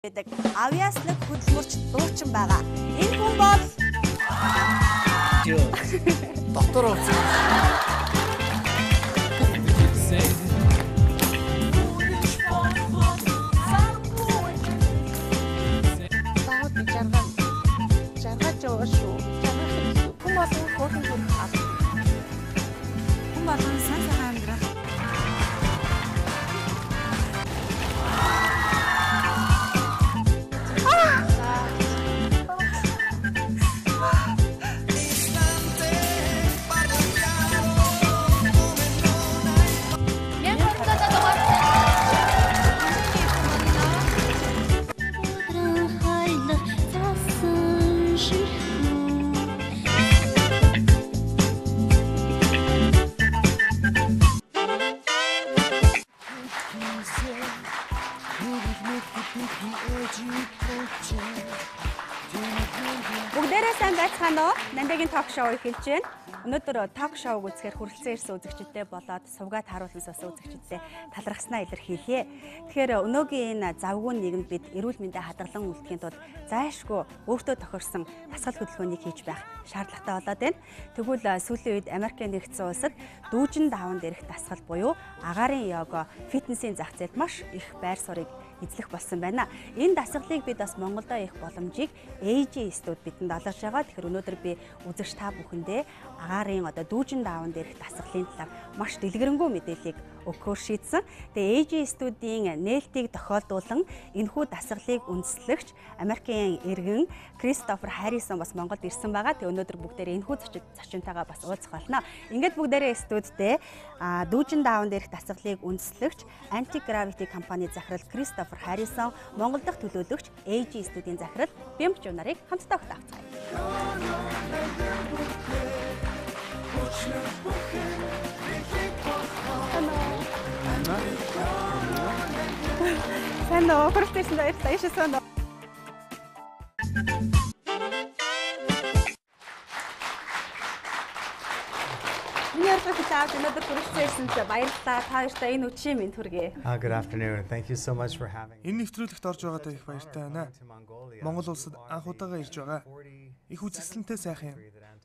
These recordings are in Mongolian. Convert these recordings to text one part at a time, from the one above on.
байдаг. Авьяаслаг хөдөлмөрч дуучин байгаа. Энэ хүн бол доктор офицер. Жаргаж яваа шүү. Хүн болгон хөөрхөн төрөх ав. хүн болгон сан цагаан амьдрах. Бүгдээрээ сайн байцгаана уу? Нандигийн ток шоу эхэлж байна. Өнөөдөр ток шоуг үзэхээр хүрэлцэн ирсэн үзэгчдтэй болоод сувгаад харуулсан сонсон үзэгчдтэй талархснаа илэрхийлье. Тэгэхээр өнөөгийн энэ завгүй нийгэмд бид эрүүл мэндэд хадгалан үлдэхийн тулд зайлшгүй өөртөө тохирсон дасгал хөдөлгөөнийг хийж байх шаардлагатай болоод байна. Тэгвэл сүүлийн үед Америкийн нэгдсэн улсад дүүжин даван дээрх дасгал буюу агаарын йога, фитнесийн зах зээлд маш их байр суурийг эзлэх болсон байна. Энэ дасгалыг бид бас Монголдо их боломжийг AG студ бидэнд олгож байгаа. Тэгэхээр өнөөдөр би үзэгч та бүхэндээ агаарын дүүжин дааван дээрх дасгалын талаар маш дэлгэрэнгүй мэдээллийг өгөхөөр шийдсэн. Тэгээ AG студийн нээлтийг тохиолдуулан энэхүү дасгалыг үндэслэгч Америкийн иргэн Кристофер Харрисон бас Монголд ирсэн байгаа. Тэгээ өнөөдөр бүгдээрээ энэхүү зочинтойгоо бас уулзах болно. Ингээд бүгдээрээ студидээ дүүжин дааван дээрх дасгалыг үндэслэгч Anti-Gravity компани захирал Кристофер Харрисон, Монгол дахь төлөөлөгч AG студийн захирал Бямч нарыг хамтдаа өгтөцгаая. Сайн уу? Хүрэлцсэн баярлалаа. Яшаа сайн уу? Баярлалаа. Та хоёртаа энэ үчийн минь хүргэе. Good afternoon. Thank you so much for having me. Энэ нэвтрүүлэгт орж байгаадаа их баяртай байна. Монгол улсад анх удаага ирж байгаа. Их үзэсгэлэнтэй сайхан юм.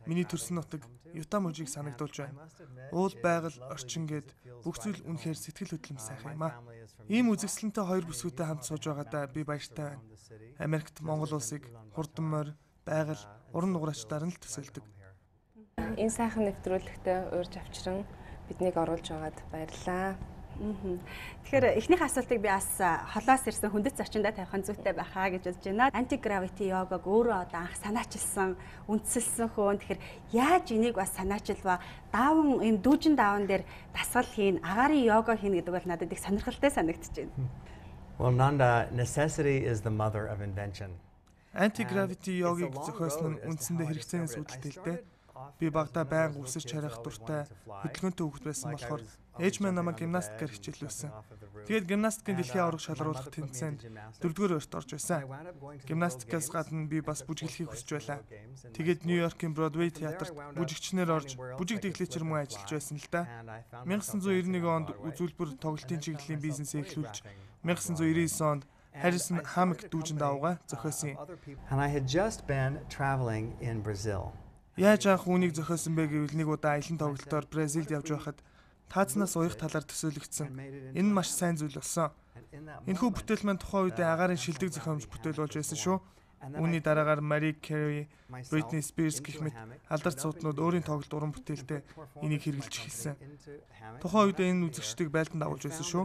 Миний төрсөн нутаг Юта мужийг санагдуулж байна. Уул байгаль, орчин гээд бүх зүйл үнэхээр сэтгэл хөдлөм сайхан юм аа. Ийм үзэсгэлэнтэй хоёр бүсгүйтэй хамт сууж байгаадаа би баяртай байна. Америкт Монгол улсыг хурдан морь, байгаль, уран нуграачдаар нь л төсөөлдөг. Энэ сайхан нэвтрүүлэгтээ уурж авчран биднийг оруулж байгаад баярлалаа. Тэгэхээр эхнийх асуултыг би бас холоос ирсэн хүндэт зочиндаа тавих зүйтэй байхаа гэж бодож байна. Anti-Gravity йогаг өөрөө анх санаачилсан, үндсэлсэн хөөн. Тэгэхээр яаж энийг бас санаачилва? Дааван энэ дүүжин дааван дээр дасгал хийн, агаарын йога хийн гэдэг бол надад их сонирхолтой санагдаж байна. Well, Nanda, necessity is the mother of invention. Anti-Gravity йогыг зохиосон нь үндсэндээ хэрэгцээнээс үүдэлтэй. Би багада байнга үсэрч харих дуртай, хөдөлгөөнтэй хөвгт байсан болохоор ээж минь намайг гимнастикээр хичээлүүлсэн. Тэгээд гимнастикийн дэлхийн аварга шалгаруулах тэмцээнд 4-р өрт орж байсан. Гимнастикаас гадна би бас бүжиглэхийг хүсэж байлаа. Тэгээд Нью-Йоркийн Бродвей театрт бүжигчнэр орж, бүжиг дэглэгчээр мөн ажиллаж байсан л да. 1991 онд үзүүлбэр тоглолтын чиглэлийн бизнесээ эхлүүлж, 1999 онд Harrison Hammock дүүжин даавга зохиосон. And I had just been traveling in Brazil. Яаж анх үүнийг зохиосон бэ гэвэл нэг удаа аялын тоглолтоор Бразилд явж байхад таазнаас уян талаар төсөөлөгдсөн. Энэ нь маш сайн зүйл болсон. Энэхүү бүтээл маань тухайн үедээ агаарын шилдэг зохиомж бүтээл болж байсан шүү. Үүний дараагаар Mariah Carey, Britney Spears гэх мэт алдарт сууднууд өөрийн тоглолт уран бүтээлтэй энийг хэрэглэж эхэлсэн. Тухайн үедээ энэ үзэгчдийг байлдан дагуулж байсан шүү.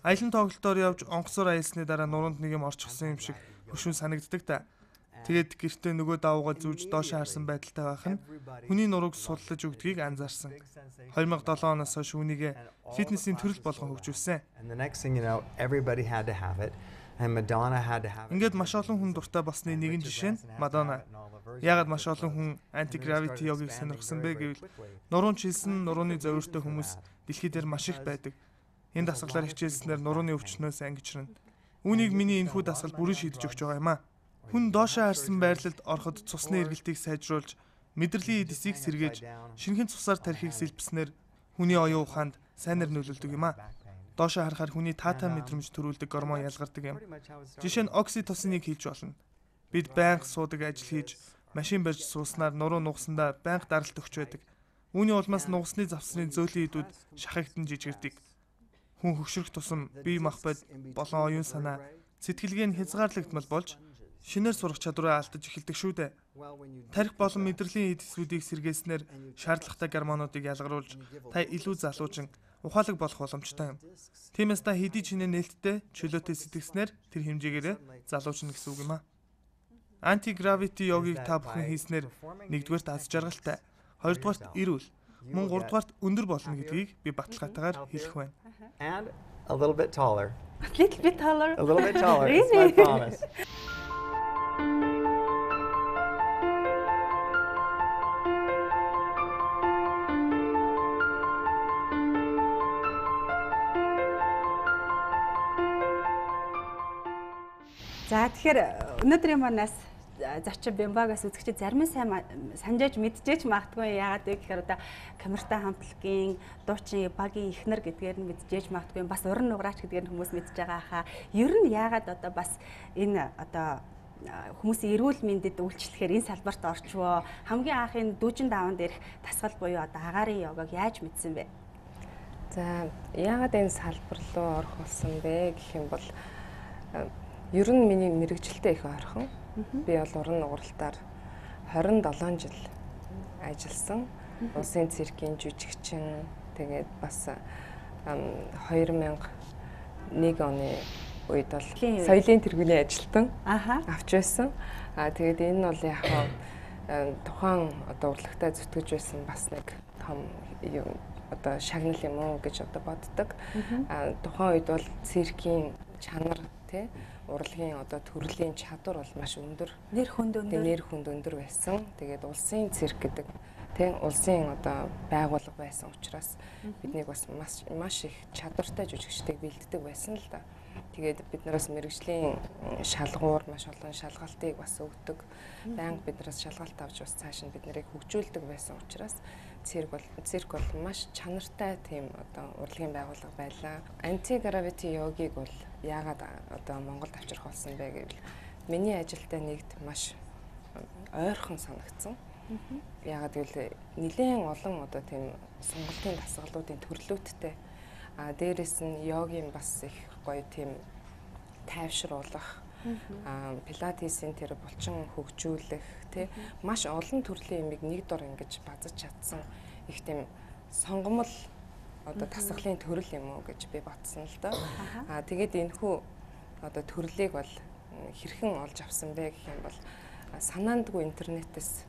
Аялын тоглолтоор явж онгоцоор аялсны дараа нуруунд нэг юм орчихсон юм шиг хөшүүн санагддаг та. Тэгээд гэртээ нөгөө давуугаа зүүж доошоо харсан байдалтай байх нь хүний нурууг судлаж өгдгийг анзаарсан. 2007 оноос хойш үүнийг фитнесийн төрөл болгон хөгжүүлсэн. And the next thing you know, everybody had to have it. And Madonna had to have it. Ингээд маш олон хүн дуртай болсны нэгэн жишээ нь Madonna. Яагаад маш олон хүн anti-gravity yoga-ыг сонирхсан бэ гэвэл нуруунд чилсэн нурууны зовиртой хүмүүс дэлхий дээр маш их байдаг. Энэ дасгалаар хичээлснээр нурууны өвчнөөс ангижрна. Үүнийг миний энэхүү дасгал бүрэн шийдэж өгч байгаа юм а. Хүн доошоо харсан байрлалд ороход цусны эргэлтийг сайжруулж, мэдрэлийн эдсийг сэргээж, шинэхэн цусаар тархийг сэлбэснээр хүний оюун ухаанд сайнэр нөлөөлдөг юм а. Доошоо харахаар хүний таатан мэдрэмж төрүүлдэг гормон ялгардаг юм. Жишээ нь окситоциныг хийж болно. Бид байнга суудаг, ажил хийж, машин барьж сууснаар нуруу нугасандаа байнга даралт өгч байдаг. Үүний улмаас нугасны завсрын зөөлөн идүүд шахагдсан жижигэрдэг. Хүн хөгшрөх тусам бие махбод болон оюун санаа, сэтгэлгээ нь хязгаарлагдмал болж шинээр сурах чадвараа алдаж эхэлдэг шүү дээ. Тарих болон мэдрэлийн эдсүүдийг сэргээснээр шаардлагатай гормонуудыг ялгаруулж та илүү залуужин ухаалаг болох боломжтой юм. Тиймээс та хэдий чинээ нээлттэй чөлөөтэй сэтгэснээр тэр хэмжээгээр залуужна гэсэн үг юм а. Anti-gravity yoga-ыг та бүхэн хийснээр нэгдүгээрт аз жаргалтай, хоёрдугаарт эрүүл, мөн гуравдугаарт өндөр болно гэдгийг би баталгаатайгаар хэлэх байна. And a little bit taller. A little bit taller. A little bit taller. It's Really? my promise. За тэгэхээр өнөөдрийн манаас зарчим бямбагаас үзэгчид зарим нь сайн санджээж мэдчихэж магадгүй яагаад вэ гэхээр одоо камертай хамтлагийн дуучин багийн ихнэр гэдгээр нь мэдчихэж магадгүй бас уран нуграач гэдгээр нь хүмүүс мэдж байгаа хаа. Ер нь яагаад одоо бас энэ одоо хүмүүсийн эрүүл мэндэд үйлчлэхээр энэ салбарт орчвоо хамгийн анхын дүүжин даван дээрх дасгал буюу одоо агаарын йогаг яаж мэдсэн бэ? За яагаад энэ салбар руу орох болсон бэ гэх юм бол ер нь миний мэрэгжилтэй их ойрхон. Би бол уран нугралтаар 27 жил ажилласан. Улсын циркийн жүжигчин, тэгээд бас 2001 оны үед бол соёлын тэргүүний ажилтан авч байсан. Тэгээд энэ нь бол яг тухайн одоо урлагтай зүтгэж байсан бас нэг том одоо шагнал юм уу гэж одоо боддог. Тухайн үед бол циркийн чанар тий урлагийн одоо төрлийн чадвар бол маш өндөр. Нэр хүнд өндөр байсан. Тэгээд улсын цирк гэдэг тий улсын одоо байгууллага байсан учраас биднийг бас маш их чадвартай жүжигчдийг бэлддэг байсан л да. Тэгээд биднээс мэрэгжлийн шалгуур маш олон шалгалтыг бас өгдөг. Байнга биднээс шалгалт авч бас цааш нь бид нарыг хөгжүүлдэг байсан учраас цирк бол маш чанартай тийм одоо урлагийн байгууллага байлаа. Anti-gravity yoga-г бол яагаад одоо Монголд авчрах болсон бэ гэвэл миний ажилтай нэгд маш ойрхон санагдсан. Яагаад гэвэл нэлээд олон одоо тийм сонголтын дасгалуудын төрлөөттэй. Дээрээс нь йогийн бас их гоё тийм тайвшруулах, пилатесийн тэр булчин хөгжүүлэх тий маш олон төрлийн юмыг нэг дор ингэж базаж чадсан их тийм сонгомл одоо дасгалын төрөл юм уу гэж би бодсон л доо. Тэгээд энэхүү одоо төрлийг бол хэрхэн олж авсан бэ гэх юм бол санаандгүй интернетээс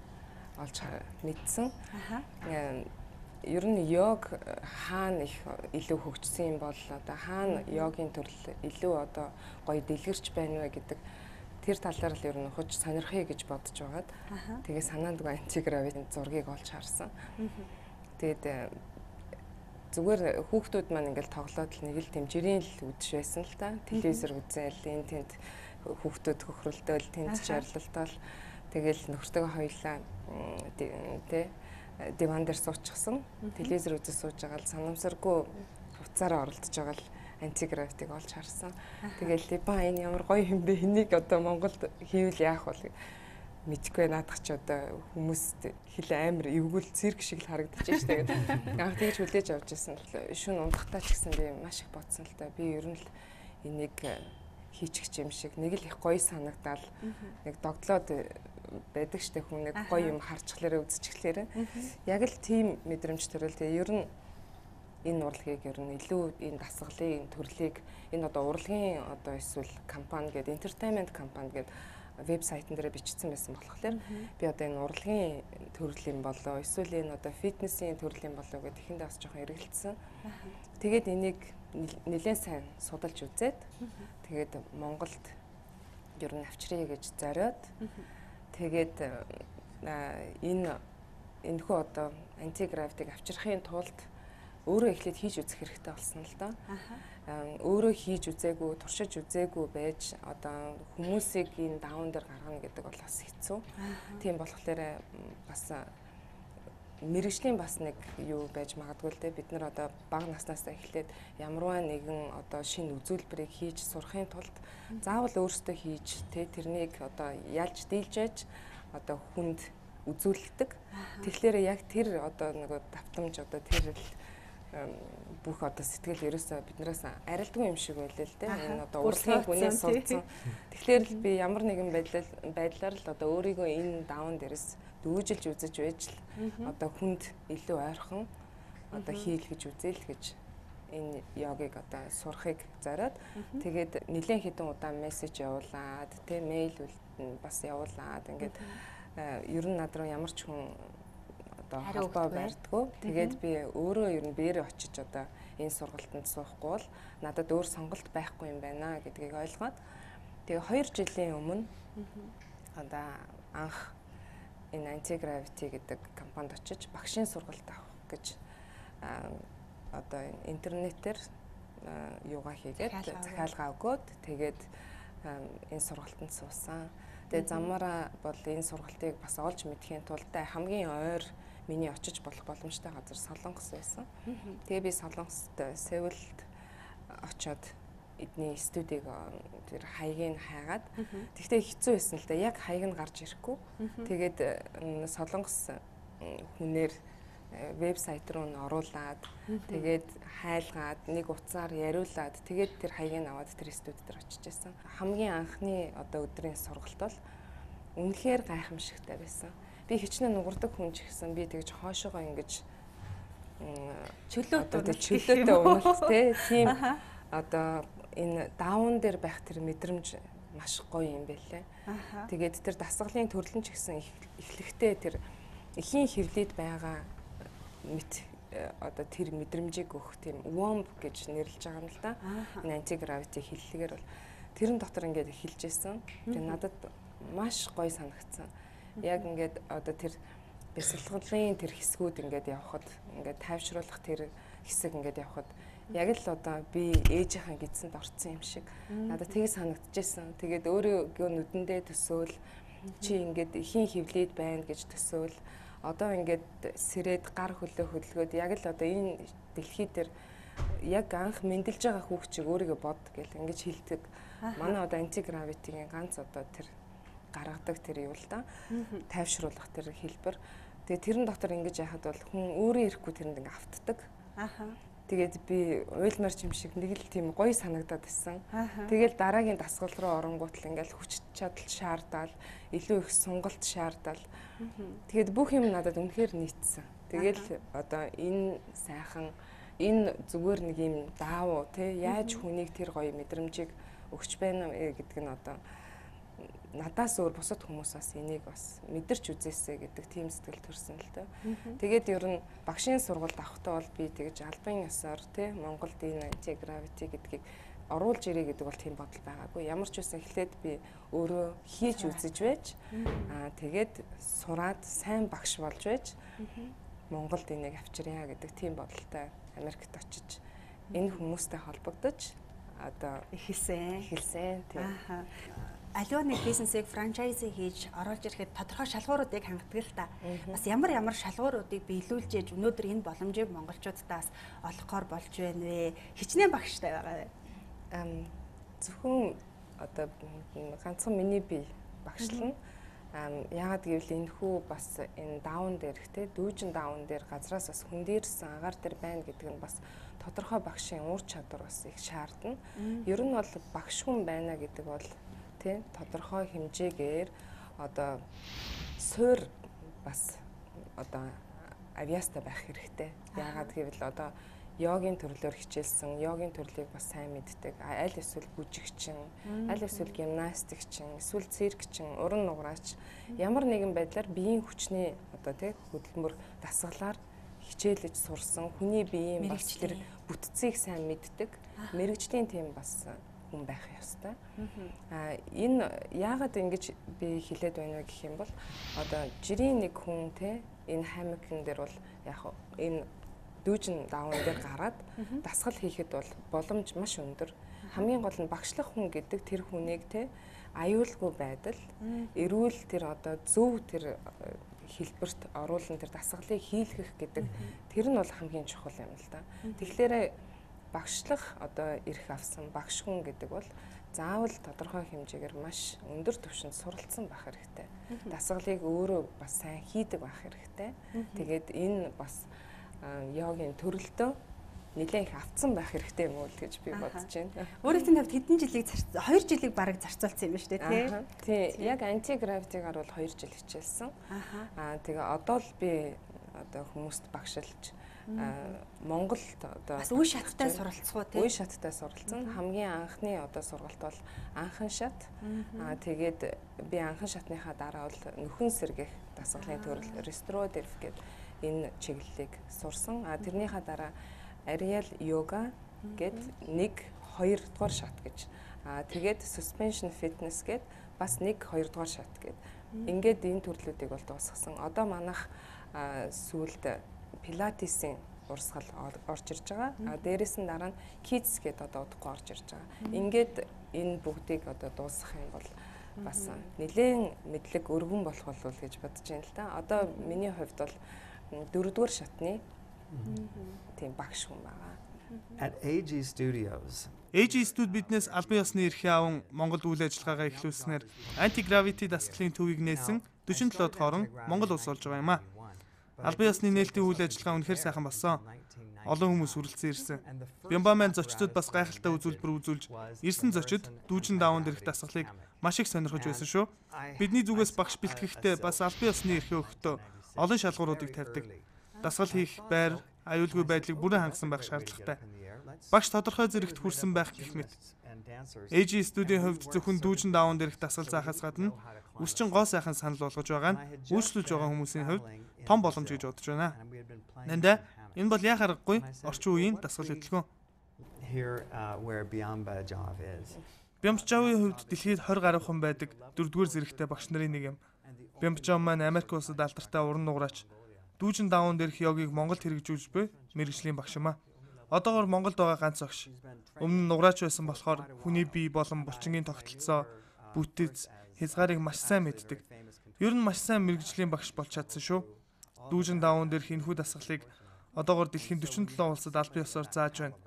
олж мэдсэн. Ер нь йог хаана их илүү хөгжсөн юм бол одоо хаана йогийн төрөл илүү одоо гоё дэлгэрч байна вэ гэдэг тэр талаар л ер нь хуж сонирхъя гэж бодож байгаад тэгээ санаандгүй anti-gravity зургийг олж харсан. Тэгээд зүгээр хүүхдүүд маань ингээл тоглоод л нэг л тийм жирийн л үдш байсан л та. Телевизэр үзээл энэ тэнд хүүхдүүд хөхрөлдөөл тэнд чарлалтал тэгэл нөхөртөөгөө хоёлаа тий диван дээр суучихсан. Телевизэр үзэж сууж байгаа л санамсаргүй хувцаараа оролдож байгаа л anti-gravity-г олж харсан. Тэгэл ба энэ ямар гоё юм бэ? Энийг одоо Монголд хийвэл яах вэ? Мэдгүй наадах ч одоо хүмүүст хэл амар эвгүүл цирк шиг л харагдаж штэ гэдэг. Анх тэгж хүлээж авч ирсэн л шүн ундахтаа ч гэсэн би маш их бодсон л да. Би ер нь л энийг хийчих юм шиг нэг л их гоё санагдал нэг догтлоод байдаг штэ хүн нэг гоё юм харчихлаараа үзчихлээрээ яг л тийм мэдрэмж төрөл тэгээ ер нь энэ урлагийг ер нь илүү энэ дасгалын төрлийг энэ одоо урлагийн одоо эсвэл компани гэдэг entertainment компани гэдэг вебсайтн дээр бичсэн байсан болохоор би одоо энэ урлагийн төрлийн болоо эсвэл энэ одоо фитнесийн төрлийн болоо гэдэг ихэндээ бас жоохон эргэлцсэн. Тэгээд энийг нэлээд сайн судалж үзээд тэгээд Монголд ер нь авчръя гэж зориод тэгээд энэхүү одоо антигравитыг авчрахын тулд өөрөө эхлээд хийж үзэх хэрэгтэй болсон л доо. Өөрөө хийж үзээгүй, туршиж үзээгүй байж одоо хүмүүсийг энэ даун дээр гаргана гэдэг бол бас хэцүү. Тийм болохоор бас мэрэгжлийн бас нэг юу байж магадгүй л дээ. Бид нар одоо бага наснаас эхлээд ямарваа нэгэн одоо шинэ үзүүлбэрийг хийж сурахын тулд заавал өөрсдөө хийж тэрнийг одоо ялж дийлжээж одоо хүнд үзүүлдэг. Тэгэхээр яг тэр одоо нэг давтамж одоо тэр бүх одоо сэтгэл ерөөсөө биднээс арилдгүй юм шиг байлаа л дээ. Энэ одоо урлагийн хүнээс сурцсан. Тэгэхээр л би ямар нэгэн байдлаар л одоо өөрийгөө энэ даун дээрээс дүүжилж үзэж байж л одоо хүнд илүү ойрхон одоо хийлгэж үзээл гэж энэ йогийг одоо сурахыг зориод тэгээд нэлээд хэдэн удаа мессеж явуулаад мэйл бас явуулаад ингээд ер нь над руу ямар ч хүн одоо холбоо барьдгүй. Тэгээд би өөрөө ер нь биеэрээ очиж одоо энэ сургалтанд суухгүй бол надад өөр сонголт байхгүй юм байна гэдгийг ойлгоод тэгээ 2 жилийн өмнө одоо анх энэ антигравити гэдэг компанид очиж багшийн сургалт авах гэж одоо интернетээр юугаа хийгээд захиалга өгөөд тэгээд энэ сургалтанд суусан. Тэгээд замаараа бол энэ сургалтыг бас олж мэдхийн тулд хамгийн ойр миний очиж болох боломжтой газар Солонгос байсан. Тэгээ би Солонгост Сеулд очиод эдний студийг тэр хаягийг хайгаад тэгтээ хэцүү байсан л да. Яг хаяг нь гарч ирэхгүй. Тэгээд Солонгос хүнээр вебсайт руу н оруулаад тэгээд хайлгаад нэг утсаар яриулаад тэгээд тэр хаягийг аваад тэр студид дээр очиж байсан. Хамгийн анхны одоо өдрийн сургалт бол үнэхээр гайхамшигтай байсан. Би хичнээн нугардаг хүн ч гэсэн би тэгж хоошоогоо ингэж чөлөөтэй унах тийм одоо энэ даун дээр байх тэр мэдрэмж маш гоё юм байлээ. Тэгээд тэр дасгалын төрлөн ч гэсэн эхлэхдээ тэр эхийн хөвлөд байгаа мэт одоо тэр мэдрэмжийг өгөх тийм womb гэж нэрлэж байгаа юм л да. Энэ антигравити хэллэгээр бол тэрэн дотор ингээд эхэлж байсан. Тэгээд надад маш гоё санагдсан. Яг ингээд одоо тэр бясалгалын тэр хэсгүүд ингээд явхад ингээд тайвшруулах тэр хэсэг ингээд явхад яг л одоо би ээжийнхэн гидсэнд орцсон юм шиг надад тийг санагдчихсан. Тэгээд өөрийгөө нүдэндээ төсөөл чи ингээд ихийн хөвлөд байна гэж төсөөл одоо ингээд сэрээд гар хөдлөөд яг л одоо энэ дэлхий дээр яг анх мэндэлж байгаа хүүхчийг өөрийгөө бод гэл ингэж хэлдэг. Манай одоо антигравитигийн ганц одоо тэр гаргадаг тэр юу л да. Тайвшруулах тэр хэлбэр. Тэгээ тэрэн дотор ингэж яхад бол хүн өөрөө ирэхгүй тэрэнд ингэ автдаг. Тэгээд би уйлмар юм шиг нэг л тийм гоё санагдаад байсан. Тэгэл дараагийн дасгал руу оронгууд л ингээл хүч чадал шаардаад, илүү их сонголт шаардаад. Тэгээд бүх юм надад үнэхээр нийцсэн. Тэгэл одоо энэ сайхан энэ зүгээр нэг юм даавуу тий яаж хүнийг тэр гоё мэдрэмжийг өгч байна гэдг нь одоо надаас өөр бусад хүмүүсээс энийг бас мэдэрч үзээсэй гэдэг тийм сэтгэл төрсөн л дээ. Тэгээд ер нь багшийн сургалт авахдаа бол би тэгж албан ёсоор тий Монголд энэ антигравити гэдгийг оруулж ирээ гэдэг бол тийм бодол байгаагүй. Ямар ч үсэн эхлээд би өөрөө хийж үзэж байж тэгээд сураад сайн багш болж байж Монголд энийг авчирья гэдэг тийм бодолтой Америкт очиж энэ хүмүүстэй холбогдож одоо эхэлсэн тийм. Аливаа нэг бизнесийг франчайзи хийж оруулж ирэхэд тодорхой шалгууруудыг хангадаг л та. Бас ямар шалгууруудыг биелүүлж ээж өнөөдөр энэ боломжийг монголчуудаас олохоор болж байна вэ? Хичнээн багштай байгаа. Зөвхөн одоо ганцхан миний бие багшлан яагаад гэвэл энэ хүү бас энэ даун дээр ихтэй дүүжин даун дээр газраас бас хүндээрсэн агаар дээр байна гэдэг нь бас тодорхой багшийн ур чадвар бас их шаардна. Ер нь бол багш хүн байна гэдэг бол тий тодорхой хэмжээгээр одоо суур бас одоо авьяастай байх хэрэгтэй. Яагаад гэвэл одоо йогийн төрлөөр хичээлсэн, йогийн төрлийг бас сайн мэддэг. Аль эсвэл бүжигчин, аль эсвэл гимнастикчин, эсвэл циркчин, уран нугараач ямар нэгэн байдлаар биеийн хүчний одоо тий хөдөлмөр дасгалаар хичээлж сурсан хүний биеийн бас тэр бүтцийг сайн мэддэг. Мэргэжлийн тийм бас хүн байх ёстой. Энэ яагаад ингэж би хэлээд байна вэ гэх юм бол одоо жирийн нэг хүн те энэ хамигн дээр бол яг энэ дүүжин даавн дээр гараад дасгал хийхэд бол боломж маш өндөр. Хамгийн гол нь багшлах хүн гэдэг тэр хүнийг те аюулгүй байдал, эрүүл тэр одоо зөв тэр хэлбэрт оруулан тэр дасгалыг хийлгэх гэдэг тэр нь бол хамгийн чухал юм л да. Тэгэхээр багшлах одоо эрх авсан багш хүн гэдэг бол заавал тодорхой хэмжээгээр маш өндөр түвшинд суралцсан байх хэрэгтэй. Дасгалыг өөрөө бас сайн хийдэг байх хэрэгтэй. Тэгээд энэ бас йогийн төрөлтөө нэлээд их автсан байх хэрэгтэй юм уу гэж би бодож байна. Өөрийнхөө тавьд хэдэн жилиг 2 жилиг бараг зарцуулсан юм ба шүү дээ тий. Тий, яг антигравитигаар бол 2 жил хичээлсэн. Тэгээ одоо л би одоо хүмүүст багшилж Монголд одоо бас үе шаттай суралцах уу тий. Үе шаттай суралцсан. Хамгийн анхны одоо сургалт бол анхан шат. Тэгээд би анхан шатныхаа дараа бол нөхөн сэргэх дасгалын төрөл restorative гэдэг энэ чиглэлийг сурсан. Тэрнийхаа дараа Ariel yoga гэд 1 2 дугаар шат гэж. Тэгээд suspension fitness гэд бас 1 2 дугаар шат гэд. Ингээд энэ төрлүүдийг бол дуусгасан. Одоо манайх сүүлд пилатесийн урсгал орж ирж байгаа. Дээрээс нь дараа нь kids гэдэг одоо удахгүй орж ирж байгаа. Ингээд энэ бүгдийг одоо дуусгах юм бол бас нэлээд мэдлэг өргөн болох болов уу гэж бодож байна л да. Одоо миний хувьд бол 4-р шатны тийм багш хүн байгаа. At AG Studios. AG Studio биднээс албан ёсны эрхээ аван Монгол үйл ажиллагаагаа эхлүүлснээр anti-gravity дасгалын төвийг нээсэн 47 дахь орн Монгол улс болж байгаа юм а. Албан ёсны нээлтийн үйл ажиллагаа үнэхээр сайхан болсон. Олон хүмүүс хүрэлцэн ирсэн. Бямбамын зочдод бас гайхалтай үзүүлбэр үзүүлж, ирсэн зочид дүүжин даавн дээрх дасгалыг маш их сонирхож байсан шүү. Бидний зүгээс багш бэлтгэхдээ бас албан ёсны эрхээ өгөхдөө олон шалгууруудыг тавьдаг. Дасгал хийх байр, аюулгүй байдлыг бүрэн хангасан байх шаардлагатай. Багш тодорхой зэрэгт хүрсэн байх гэх мэт. AG студийн хувьд зөвхөн дүүжин даавн дээрх дасгал заахаас гадна үсчин гоо сайхан санал болгож байгаа нь үйлчлүүлж байгаа хүмүүсийн хувьд том боломж гэж бодож байна. Нандаа энэ бол яхаа аргагүй орчин үеийн дасгал хөтөлбөр. Бямбжавын хувьд дэлхийд 20 гаруй хүн байдаг 4-р зэрэгтэй багш нарын нэг юм. Бямбжав маань Америк улсад алдартай уран нугараач. Дүүжин даавн дээрх йогыг Монголд хэрэгжүүлж буй мэргэжлийн багш юм а. Одоогоор Монголд байгаа ганц багш. Өмнө нь нугараач байсан болохоор хүний бие болон булчингийн тогтолцоо, бүтэц, хязгаарыг маш сайн мэддэг. Ер нь маш сайн мэргэжлийн багш болж чадсан шүү. Дүүжин даавн дээрх энэхүү дасгалыг одоогоор дэлхийн 47 улсад албан ёсоор зааж байна.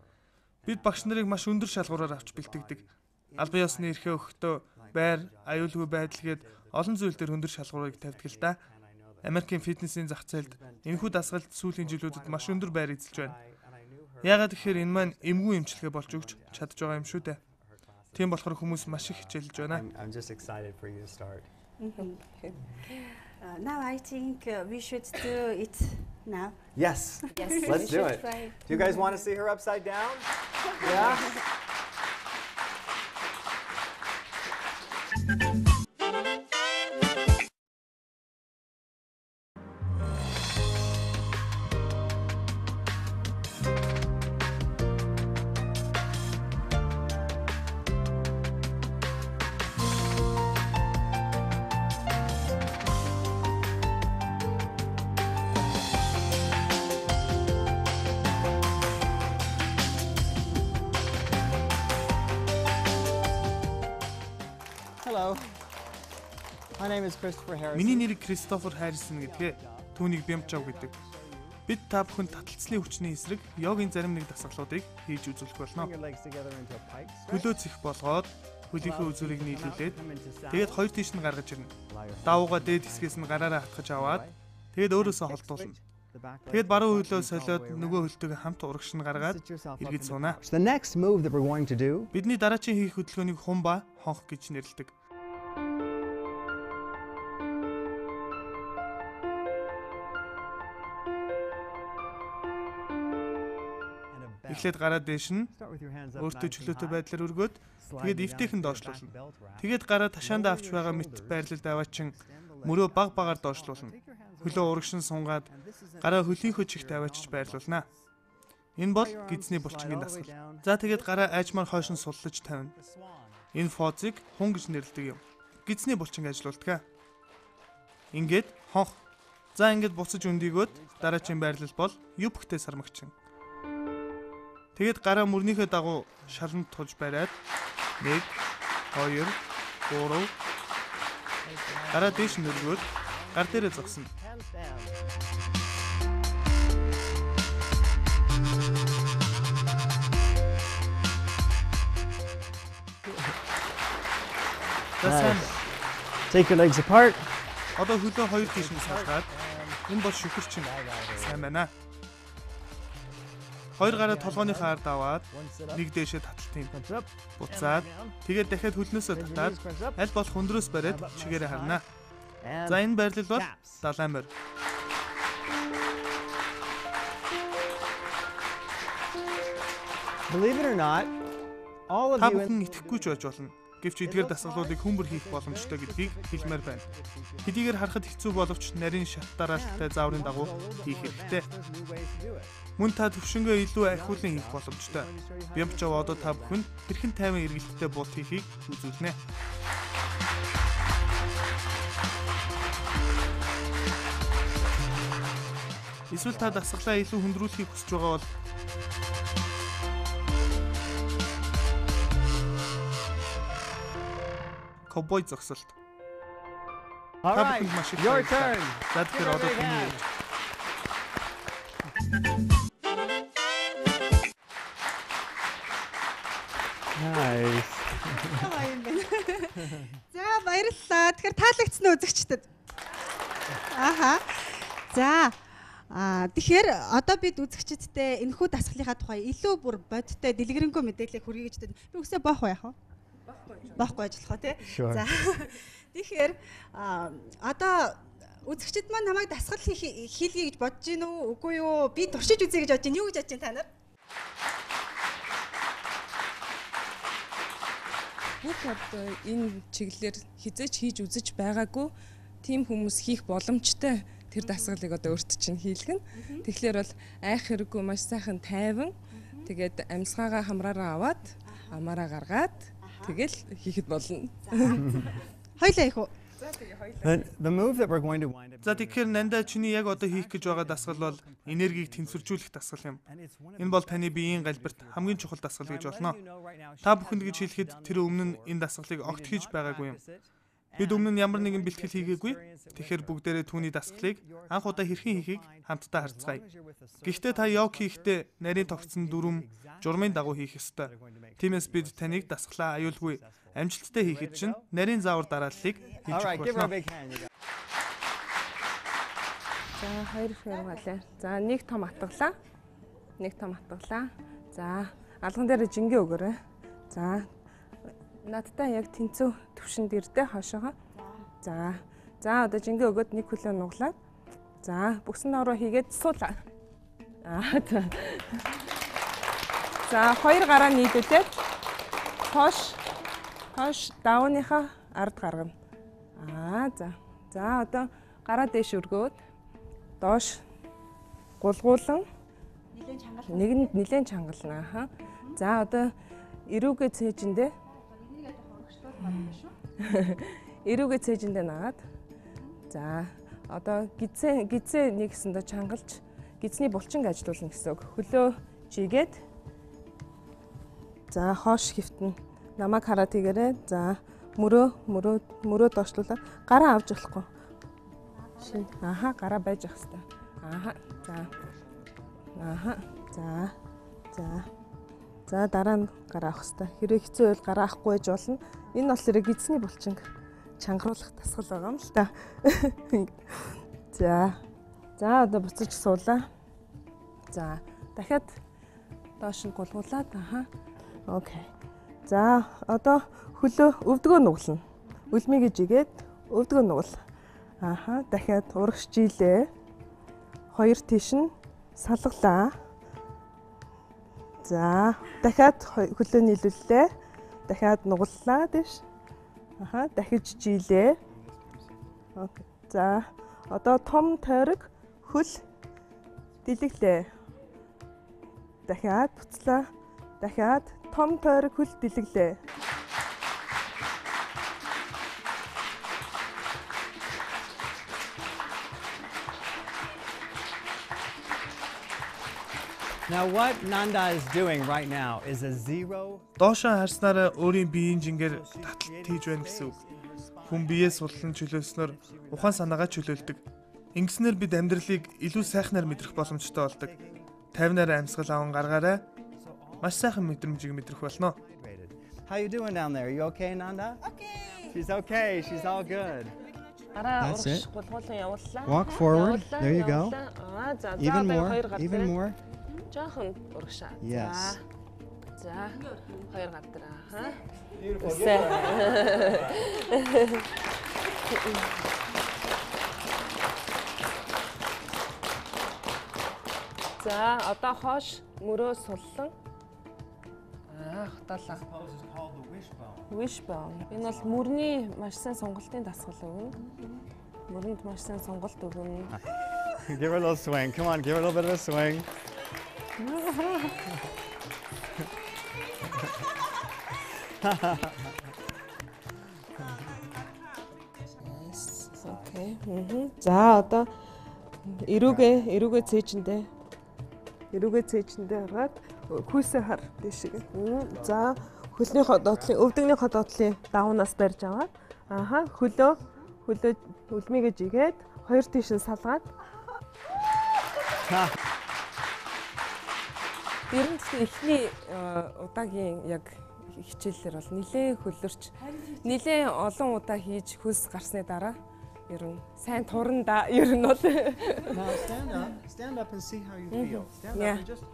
Бид багш нарыг маш өндөр шалгуураар авч бэлтгэдэг. Албан ёсны эрхээ өгөхдөө байр, аюулгүй байдал гээд олон зүйл дээр өндөр шалгуурыг тавьдаг л да. Америкийн фитнесийн зах зээлд энэхүү дасгалд сүүлийн жилүүдэд маш өндөр байр эзэлж байна. Яагаад гэхээр энэ маань эмгүү эмчилгээ болж өгч чадж байгаа юм шүү дээ. Тийм болохоор хүмүүс маш их хичээлж байна. I'm just excited for you to start. Now I think we should do it now. Yes. Yes, Let's we do should it. try. Do you guys want to see her upside down? Yeah. Hello. My name is Christopher Harrison. Миний нэр Кристофер Харрисон гэдгээ. Түүнийг Бямбжав гэдэг. Бид та бүхэнд таталцлын хүчний эсрэг йогийн зарим нэг дасгалуудыг хийж үзүүлэх болно. Bring your legs together into a pike stretch. Хөлөө цэх болгоод хөлийнхөө үзүүрийг нийлүүлээд Come into sound. тэгээд хоёр тийш нь гаргаж ирнэ. Allow your Давууга дээд хэсгээс нь гараараа хатгаж аваад тэгээд өөрөөсөө холдуулна. the back leg. Тэгээд баруун хөлөө солиод нөгөө хөлтөйг хамт урагш нь гаргаад Sit yourself up эргэж into суунаа. crouch. The next move that we're going to do Бидний дараачийн хийх хөдөлгөөнийг хумба, хонх гэж нэрлэдэг. and a Эхлээд гараа дээш нь Start with your hands up. өөртөө nice and чөлөөтэй high. байдлаар өргөөд тэгээд эвтэйхэн доошлуулна. Тэгээд гараа ташаандаа авч байгаа мэт байрлалд аваачин мөрөө баг багаар доошлуулна. Хөлөө урагшин сунгаад гараа хөлийнхөө чигт аваачиж байрлуулна. Энэ бол гидсний булчингийн дасгал. За тэгээд гараа айжмаар хойш нь суллаж тавина. Энэ фозыг хун гэж нэрлэдэг юм. Гидсний булчин ажиллаулдаг. Ингээд хонх. За ингээд буцаж өндийгөөд дараачийн байрлал бол юбхтэй сармагчин. Тэгээд гараа мөрнийхөө дагуу шаланд тулж бариад 1 2 3 гараа дээш нь өргөөд гар дээрээ зогсно. Take your legs apart. Одоо хөлөө хоёр тийш нь салгаад энэ бол шүхэрчин. Сайн байна. Хоёр гараа толгойнхаа ард аваад нэг дээшээ таталтын. Буцаад тэгээд дахиад хөлнөөсөө татаад аль болох өндрөөс бариад чигээрээ харна. За энэ байрлал бол далайн морь. Believe it or not, all of Та you бүхэн итгэхгүй ч байж болно. Гэвч эдгээр дасгалуудыг хүмбэр хийх боломжтой гэдгийг хэлмээр байна. Хэдийгээр харахад хэцүү боловч нарийн шат дараалттай зааврын дагуу хийх хэрэгтэй. Мөн та төвшнгөө илүү ахиулан хийх боломжтой. Бямч одоо та бүхэнд хэрхэн тайван эргэлттэй бут хийхийг үзүүлнэ. Эсвэл та дасгалаа илүү хөндрүүлэхийг хүсэж байгаа бол ковбой зогсолт. All right, your turn. За тэгэхээр одоо таны үе. Nice. За баярлалаа. Тэгэхээр таалагдсан уу үзэгчдэд? Ааха. За тэгэхээр одоо бид үзэгчдэдтэй энэхүү дасгалынхаа тухай илүү бүр бодиттой дэлгэрэнгүй мэдээлэл хүргэе гэж байна. Би үсээ баах байх уу? Баахгүй ажиллах уу тий? За. Тэгэхээр одоо үзэгчд маань намайг дасгал хийлье гэж бодож гин үү? Үгүй юу? Би туршиж үзье гэж бодож гин. Юу гэж бодож гин та нар? Бүх одоо энэ чиглэлээр хизээч хийж үзэж байгаагүй тийм хүмүүс хийх боломжтой тэр дасгалыг одоо өөрт чинь хийлгэн. Тэгэхээр бол айх хэрэггүй маш сайхан тайван тэгээд амьсгаагаа хамраараа аваад амаараа гаргаад тэгэл хийхэд болно. Хоёлаа их үү? The move that we're going to wind up. За тэгэхээр нандаа чиний яг одоо хийх гэж байгаа дасгал бол энергийг тэнцвэржүүлэх дасгал юм. Энэ бол таны биеийн галбирт хамгийн чухал дасгал гэж болно. Та бүхэнд гэж хэлэхэд тэр өмнө нь энэ дасгалыг огт хийж байгаагүй юм. Бид өмнө нь ямар нэгэн бэлтгэл хийгээгүй. Тэгэхээр бүгдээрээ түүний дасгалыг анх удаа хэрхэн хийхийг хамтдаа харцгаая. Гэхдээ та йог хийхдээ нарийн тогтсон дүрм, журмын дагуу хийх ёстой. Тиймээс бид таныг дасгалаа аюулгүй амжилттай хийхэд чинь нарийн заавар дарааллыг хийж өгөх болно. За хоёр хэрэг. За нэг том атгалаа. Нэг том атгалаа. За алган дээр жингээ өгөөрэй. За надтай яг тэнцүү төвшөнд ирдэ хашаага. За. За одоо жингээ өгөөд нэг хөлөө нуглаад. За бүксэн ороо хийгээд суулаа. За хоёр гараа нийлүүлээд хойш давааныхаа ард гаргана. За. За одоо гараа дээш өргөөд доош гулгуулан нэгэнд нилээн чангална. За одоо эрүүгээ цээжиндээ эрүүгээ цээжиндээ нагаад. За одоо гидсээ нэгсэндээ чангалж гидсний булчинг ажилуулна гэсэн үг. Хөлөө жигээд за хоош хөвтөн намайг хараад тэгээрэй. За мөрөө доошлуулаад гараа авч болохгүй. Шин. Гараа байж ах хэвээр. За. За дараа нь гараа авах хэвээр. Хэрэг хэцүү байл гараа авахгүй байж болно. Энэ бол зэрэг гидсний булчинг чангаруулах дасгал байгаа юм л та. За. За одоо буцаж суулаа. За дахиад доош нь гулгуулад. Окей. За одоо хөлөө өвдгөө нуглана. Үлмийг жигээд өвдгөө нугал. Дахиад урагш жилээ. Хоёр тийш нь салглаа. За дахиад хөлөө нийлүүллээ. Дахиад нугаллаа дэш. Дахиж жилээ. Окей. За одоо том тойрог хөл дэлгэлээ. Дахиад буцлаа. Дахиад том тойрог хөл дэлгэлээ. Now what Nanda is doing right now is a zero. Доошоо харснараа өөрийн биеийн жингээр таталт хийж байна гэсэн үг. Хүн биеэс суллан чөлөөснөр ухаан санаагаа чөлөөлдөг. Ингэснээр бид амьдралыг илүү сайхнаар мэдрэх боломжтой болдог. 50-аар амьсгал аван гаргаарай. Маш сайхан мэдрэмжийг мэдрэх болно. How you doing down there? Are you okay, Nanda? Okay. She's okay. She's all good. That's it. Walk forward. There you go. Even more. Even more. Жоохон урагшаа. Yes. За. Хоёр гадраа. За, одоо хоош мөрөө суллан. Хотоолаа. Wishbone. Энэ бол мөрний маш сайн сонголтын дасгал өгнө. Мөрөнд маш сайн сонголт өгнө. Give her a little swing. Come on, give her a little bit of a swing. Окей. За одоо эрүүгээ цээжиндээ. Эрүүгээ цээжиндээ хараад хүйсээ хар дэшиг. За хөлний ходоотлын өвдөгний ходоотлын давнаас барьж аваад хөлөө үлмигээ жигээд хоёр тийш нь салгаад. Ер нь эхний удаагийн яг хичээллэр бол нэлээд хөлөрч нэлээд олон удаа хийж хөлс гарсны дараа ер нь сайн туранда ер нь бол Now stand up and see how you feel. Stand up and just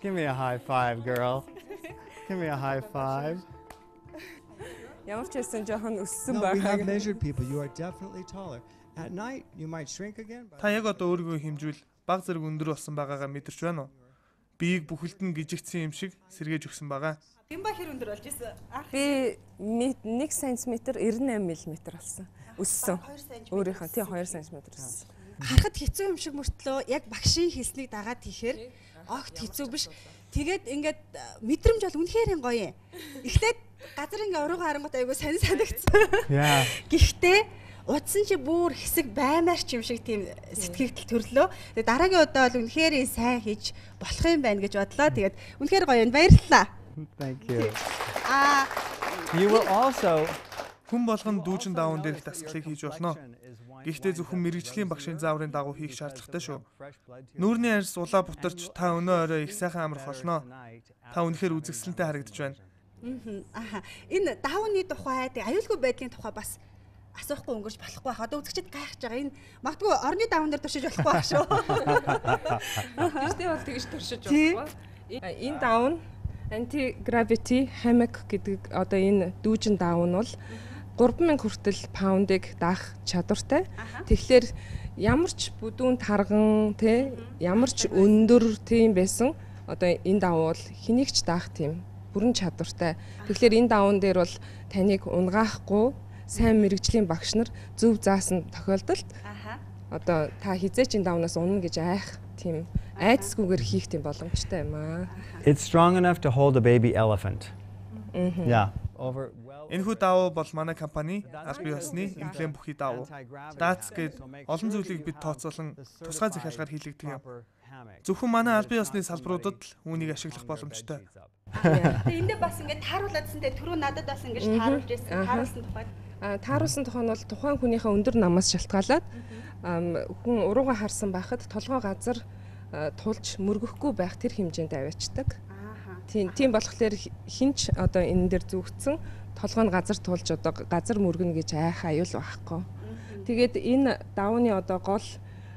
give me a high five, girl. Give me a high five. ямар ч байсан жоохон өссөн No, we have байгаа. measured people. You are definitely taller. At night, you might shrink again. Та яг одоо өөрийгөө хэмжүүл баг зэрэг өндөр болсон байгаагаа мэдэрч байна уу? Биеийг бүхэлд нь гижигдсэн юм шиг сэргээж өгсөн байгаа. Гимба хэр өндөр болж исэн? Би 1 см 98 мм болсон. Өссөн. Өөрийнхөө тий 2 см өссөн. Харахад хэцүү юм шиг мөртлөө яг багшийн хэлснийг дагаад хийхээр огт хэцүү биш. Тэгээд ингээд мэдрэмж бол үнэхээр гоё юм. Эхлээд газар ингээ уруугаа харангуут айгуу сонь санагдсан. Yeah. Гэхдээ удсан чи бүр хэсэг баймаар ч юм шиг тийм сэтгэгдэл төрлөө. Тэгээд дараагийн удаа бол үнэхээр сайн хийж болох юм байна гэж бодлоо. Тэгээд үнэхээр гоё юм. Баярлалаа. Thank you. You will also Хүн болгон дүүжин даавн дээрх дасгалыг хийж болно. Гэхдээ зөвхөн мэрэгжлийн багшийн зааврын дагуу хийх шаардлагатай шүү. Нүүрний арьс улаа бутарч та өнөө орой их сайхан амрах болно. Та үнэхээр үзэгсэлэнтэй харагдаж байна. Энэ даавны тухай, аюулгүй байдлын тухай бас асуухгүй өнгөрч болохгүй байх. Одоо үзэгчд гайхаж байгаа. Энэ магадгүй орны даавн дээр туршиж болохгүй байх шүү. Тэртэй бол тэгж туршиж болохгүй. Энэ даавн anti-gravity hammock гэдэг одоо энэ дүүжин даавн бол 3000 хүртэл паундыг даах чадвартай. Тэгэхээр ямар ч бүдүүн тарган тий ямар ч өндөр тийм байсан одоо энэ даавн бол хэнийг ч даах тийм бүрэн чадвартай. Тэгэхээр энэ даавн дээр бол таныг унгаахгүй сайн мэрэгжлийн багш нар зөв заасан тохиолдолд одоо та хизээч энэ даавнаас унна гэж айх тийм айдсгүйгээр хийх тийм боломжтой юм аа. It's strong enough to hold a baby elephant. Yeah. Over Энэхүү даавуу бол манай компани аль бие усны эмнэлгийн бүхий даавуу. Дац гээд олон зүйлийг бид тооцоолон тусгай захиалгаар хийлэгдэг юм. Зөвхөн манай аль бие усны салбаруудад л үүнийг ашиглах боломжтой. Тэгээ эндээ бас ингээд таарууладсан те түрүү надад бас ингэж тааруулж ирсэн. Тааруулсан тухайд. Тааруулсан тухай нь бол тухайн хүнийхээ өндөр намаас шалтгаалаад хүн урууга харсан байхад толгой газар тулж мөргөхгүй байх тэр хэмжээнд аваачдаг. Тийм болохоор хинч одоо энэ дээр зүгтсэн толгой нь газар тулж одоо газар мөргөнө гэж айх аюул байхгүй. Тэгээд энэ даавны одоо гол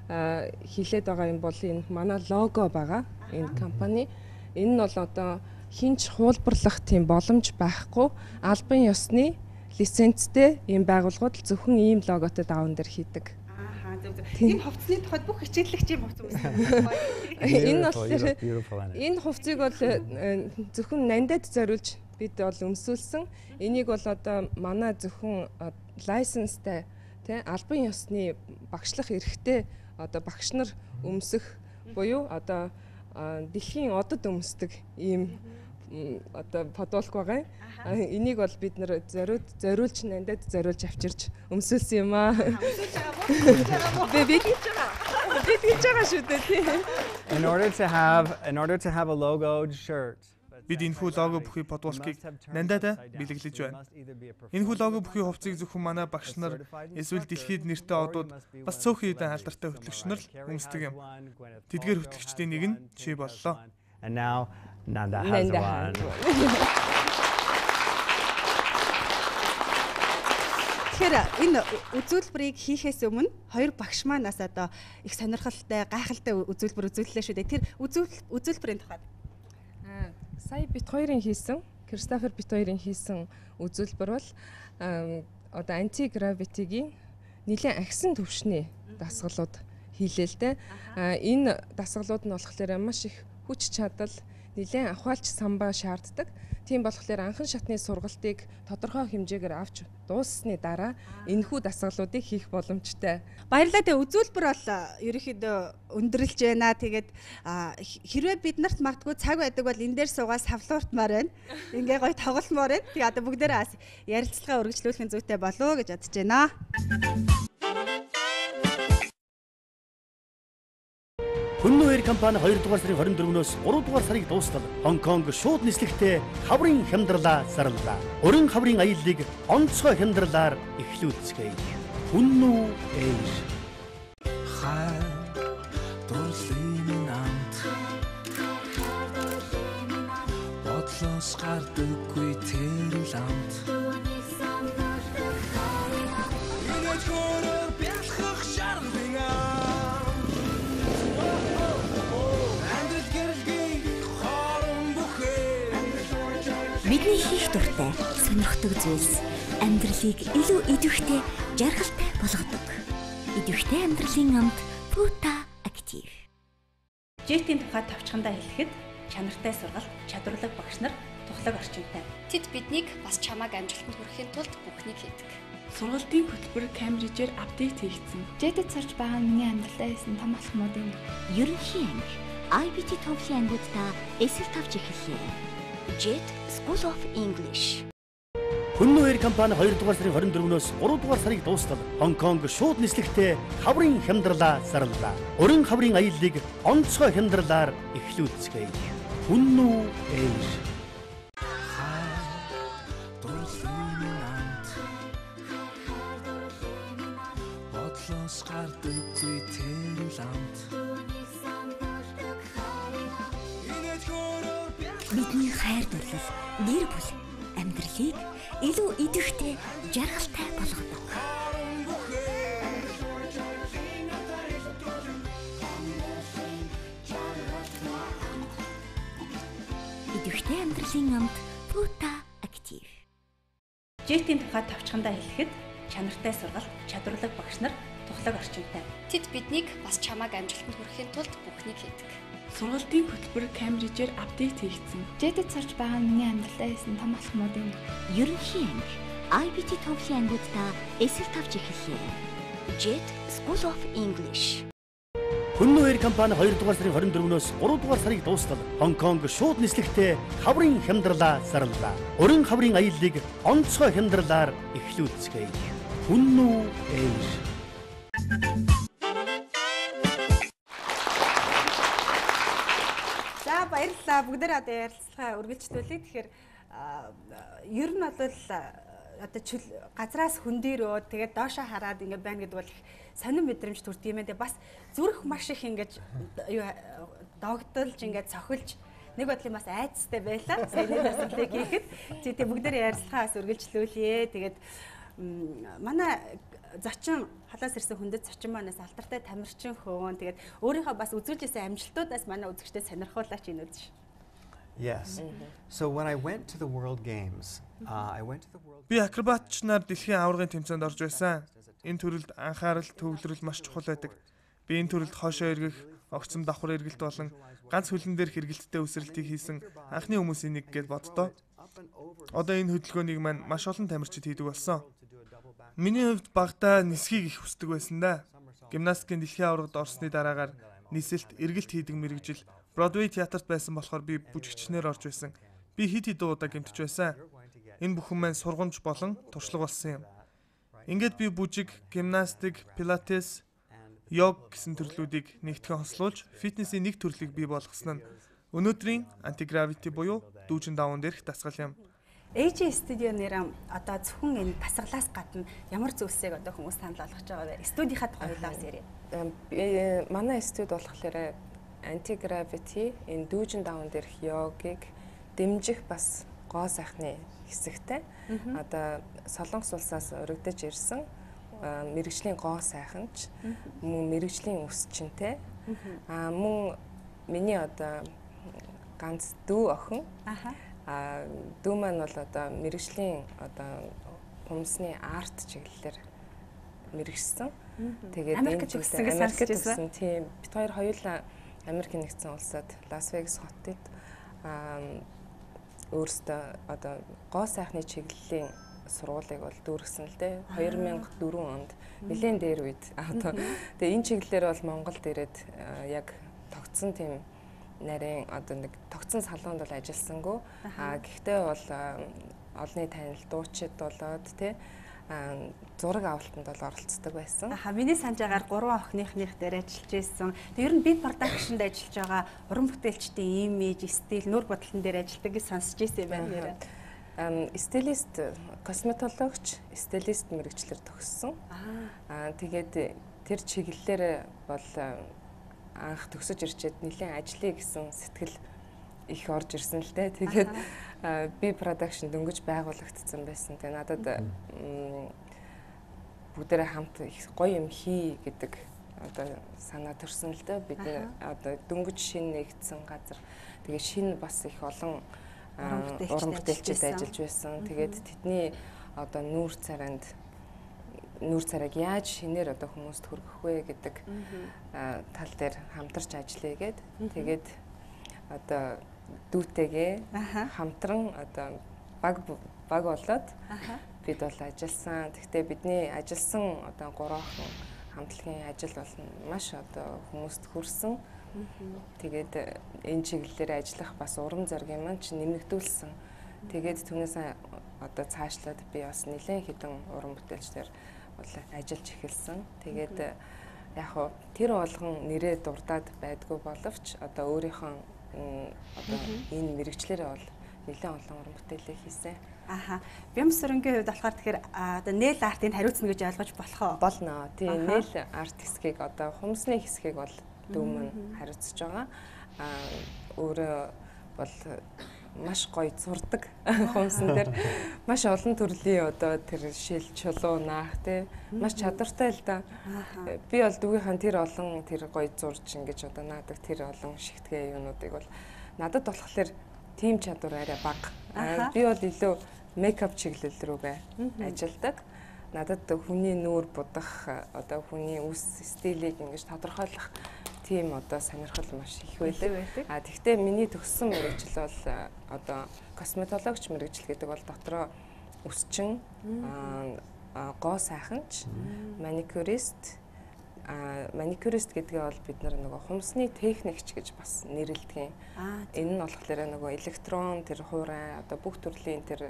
хилээд байгаа юм бол энэ манай лого байгаа. Энэ компани энэ нь бол одоо хинч хуулбарлах тийм боломж байхгүй. Албан ёсны лицензтэй ийм байгууллагууд зөвхөн ийм логотой даавн дээр хийдэг. Энэ хувцсны тухайд бүх хичээллэгчийн хувцас юм. Энэ болохоор Beautiful. энэ хувцсыг бол зөвхөн нандад зориулж бид бол өмсүүлсэн. Энийг бол одоо манай зөвхөн лайсенстай тий албан ёсны багшлах эрхтэй одоо багш нар өмсөх буюу одоо дэлхийн одод өмсдөг ийм одоо подолк байгаа. Энийг бол бид нэр зориулж нандад зориулж авчирч өмсүүлсэн юм аа. In order to have a logoed shirt. Бид энэхүү лого бүхий подолкийг нандаа бэлэглэж байна. Энэхүү лого бүхий хувцсыг зөвхөн манай багш нар эсвэл дэлхийд нэртэй одууд бас цөөхөн хэдэн алдартай хөтлөгч нар өмсдөг юм. Тэдгээр хөтлөгчдийн нэг нь чи боллоо. And now Nanda has one. Тэгэхээр энэ үзүүлбэрийг хийхээс өмнө хоёр багш манаас одоо их сонирхолтой, гайхалтай үзүүлбэр үзүүллээ шүү дээ. Тэр үзүүлбэрийн тухайд сая бит хоёрын хийсэн, Кристофер бит хоёрын хийсэн үзүүлбэр бол одоо антигравитигийн нэлээд агсан түвшний дасгалууд хийлээ л дээ. Энэ дасгалууд нь болохоор маш их хүч чадал, нэлээд ахвалч самбаа шаарддаг. Тийм болохоор анхан шатны сургалтыг тодорхой хэмжээгээр авч дууссаны дараа энэхүү дасгалуудыг хийх боломжтой. Баярлалаа. Тэгээ үзүүлбэр бол ерөнхийдөө өндөрлж байна. Тэгээд хэрвээ бид нарт магадгүй цаг байдаг бол энэ дээр суугаад савлууртмаар байна. Ингээ гоё тоглолмоор байна. Тэгээ одоо бүгдээрээ бас ярилцлага үргэлжлүүлэх зүйтэй болов уу гэж бодож байна. Хүннүү Air компани 2 дугаар сарын 24-өөс 3 дугаар сарыг дуустал Хонконг шууд нислэгтэй хаврын хямдралаа зарлаа. Өрн хаврын аяллыг онцгой хямдралаар эхлүүлцгээе. Хүннүү Air. Хай дурлын амт бодлоос гардаггүй тэр ламт Инэж хөрөөр бялхах шарлын Бидний хийх дуртай, сонирхдог зүйлс амьдралыг илүү идэвхтэй, жаргалтай болгодог. Идэвхтэй амьдралын амт Puta Active. Жетийн тухайд товчхондоо хэлэхэд чанартай сургалт, чадварлаг багш нар тухлаг орчинтай. Тэд биднийг бас чамааг амжилтанд хүрэхийн тулд бүхнийг хийдэг. Сургалтын хөтөлбөр Cambridge-ээр апдейт хийгдсэн. Жетэд сурч байгаа миний амьдралаа хийсэн том алхмуудын Ерөнхий анги, IBT TOEFL ангуудаа эсэл тавж эхэллээ. Jet School of English. Хүннүү Air компани 2 дугаар сарын 24-өөс 3 дугаар сарыг дуустал Хонконг шууд нислэгтэй хаврын хямдралаа зарлаа. Өрн хаврын аяллыг онцгой хямдралаар эхлүүлцгээе. Хүннүү Air. бодлоос гардаггүй тэр ламт Бидний хайр дурлал, нэр бүл амьдралыг илүү идэвхтэй, жаргалтай болгодог. Идэвхтэй амьдралын амт Puta Active. Жетийн тухайд товчхондоо хэлэхэд чанартай сургалт, чадварлаг багш нар тухлаг орчинтай. Тэд биднийг бас чамааг амжилтанд хүрэхийн тулд бүхнийг хийдэг. Сургалтын хөтөлбөр Cambridge-ээр апдейт хийгдсэн. Жетэд сурч байгаа миний амьдралаа хийсэн том алхмуудын Ерөнхий анги, IBT TOEFL ангуудаа эсэл тавж эхэллээ. Jet School of English. Хүннүү Air компани 2 дугаар сарын 24-өөс 3 дугаар сарыг дуустал Хонконг шууд нислэгтэй хаврын хямдралаа зарлаа. Өрн хаврын аяллыг онцгой хямдралаар эхлүүлцгээе. Хүннүү Air. За баярлалаа. Бүгдээрээ одоо ярилцлага үргэлжлүүлье. Тэгэхээр ер нь бол одоо газраас хөндөрөө тэгээд доошоо хараад ингэ байна гэдэг бол их сонин мэдрэмж төрдөг юм ээ. Бас зүрх маш их ингэж догдолж ингэ цохилж нэг бодлын бас айцтай байлаа. Саяны дасгалыг хийхэд тий бүгдээрээ ярилцлагаас үргэлжлүүлье. Тэгээд манай зочин халаас ирсэн хүндэт зочин манаас алдартай тамирчин хөөн тэгээд өөрийнхөө бас үзүүлж исэн амжилтуудаас манай үзэгчдэд сонирхуулаач энэ үзэж. Yes. So when I went to the World Games, I went to the World Би акробатч нар дэлхийн аваргын тэмцээнд орж байсан. Энэ төрөлд анхаарал төвлөрөл маш чухал байдаг. Би энэ төрөлд хоошоо эргэх, огцом давхар эргэлт болон ганц хөлн дээрх эргэлттэй үсрэлтийг хийсэн анхны хүмүүсийн нэг гэж боддоо. Одоо энэ хөдөлгөөнийг маань маш олон тамирчид хийдэг болсон. Миний хувьд багтаа нисхийг их хүсдэг байсан да. Гимнастикийн дэлхийн аваргад орсны дараагаар нисэлт, эргэлт хийдэг мэргэжил Бродвей театрт байсан болохоор би бүжигчнэр орж байсан. Би хэд хэдэн удаа гэмтэж байсан. Энэ бүхэн маань сургамж болон туршлага болсон юм. Ингээд би бүжиг, гимнастик, пилатес, йог гэсэн төрлүүдийг нэгтгэн хослуулж, фитнесийн нэг төрлийг бий болгосон нь өнөөдрийн антигравити буюу дүүжин даван дээрх дасгал юм. AJ Studio нэр одоо зөвхөн энэ дасгалаас гадна ямар зүйлсийг одоо хүмүүс санал болгож байгаа вэ? Студийнхаа тухай бас ярив. Манай студи болохоор антигравити энэ дүүжин даван дээрх йогийг дэмжих бас гоо сайхны хэсэгтэй. Одоо Солонгос улсаас өргөдөж ирсэн мэрэгжлийн гоо сайханч, мөн мэрэгжлийн өсчинтэй. Мөн миний одоо ганц дүү охин. Дүү маань бол одоо мэрэгжлийн одоо хүмүүсний арт чиглэлээр мэрэгжсэн. Тэгээд Америкт төгссөн. Тийм. Бид хоёр хоёулаа Америк нэгдсэн улсад Лас Вегас хотод өөрсдөө одоо гоо сайхны чиглэлийн сургуулийг бол дүүргэсэн л дээ. 2004 онд нэлээд дээр үед одоо тэгээ энэ чиглэлээр бол Монголд ирээд яг тогтсон тийм нарийн одоо нэг тогтсон салонд бол ажилласангүй. Гэхдээ бол олонний танил дуучид болоод тий зураг авалтанд бол оролцдог байсан. Миний санаж агаар 3 охиных дээр ажиллаж байсан. Тэр нь би продакшнд ажиллаж байгаа уран бүтээлчдийн имиж, стил, нүүр бодлон дээр ажилладаг гэж сонсч байсан юм байна. Стилист, косметологч, стилист мэргэжлэр төгссөн. Тэгээд тэр чиглэлээр бол анх төгсөж ирчээд нэлийн ажлыг гэсэн сэтгэл их орж ирсэн л дээ. Тэгээд би продакшн дөнгөж байгуулагдсан байсан. Тэгээд надад бүгдээрээ хамт их гоё юм хий гэдэг одоо санаа төрсөн л дээ. Бид одоо дөнгөж шинэ нэгдсэн газар. Тэгээд шинэ бас их олон уран бүтээлчид ажиллаж байсан. Тэгээд тэдний одоо нүүр царайг яаж шинээр одоо хүмүүст хүргэх вэ гэдэг тал дээр хамтарч ажиллая гээд тэгээд одоо дүүтэйгээ хамтран одоо баг болоод бид бол ажилласан. Гэхдээ бидний ажилласан одоо 3 охин хамтлагийн ажил бол маш одоо хүмүүст хүрсэн. Тэгээд энэ чиглэлээр ажиллах бас урам зориг маань ч нэмэгдүүлсэн. Тэгээд түүнээс одоо цаашлаад би бас нэлээд хэдэн уран бүтээлчдэр бол ажиллаж эхэлсэн. Тэгээд яг хоо тэр болгон нэрээ дурдаад байдгүй боловч одоо өөрийнхөө одоо энэ мэрэгчлэрээ бол нэлээд олон уран бүтээлээ хийсэн. Бямсрынгийн хувьд болохоор тэгэхээр одоо нэйл артыг хариуцна гэж ойлгож болох уу? Болно. Тийм нэйл арт хэсгийг одоо хумсны хэсгийг бол дүүмэн хариуцж байгаа. Өөрөө бол маш гоё зурдаг хумсан дээр маш олон төрлийн одоо тэр шил чулуу наах тий маш чадвартай л да. Би бол дүүгийнхэн тэр олон тэр гоё зурж ингэж одоо наадаг тэр олон шигтгээ юунуудыг бол надад болохоор тийм чадвар арай бага. Би бол илүү мейкап чиглэл рүүгээ ажилдаг. Надад хүний нүүр будах одоо хүний үс стилийг ингэж тодорхойлох тийм одоо сонирхол маш их байдаг. Тэгвэл миний төгссөн мэргэжил бол одоо косметологч мэргэжил гэдэг бол дотроо өсчин, гоо сайханч, маникюрист гэдгээ бол бид нөгөө хумсны техникч гэж бас нэрлэдэг. Энэ нь болохоор нөгөө электрон, тэр хуурай, одоо бүх төрлийн тэр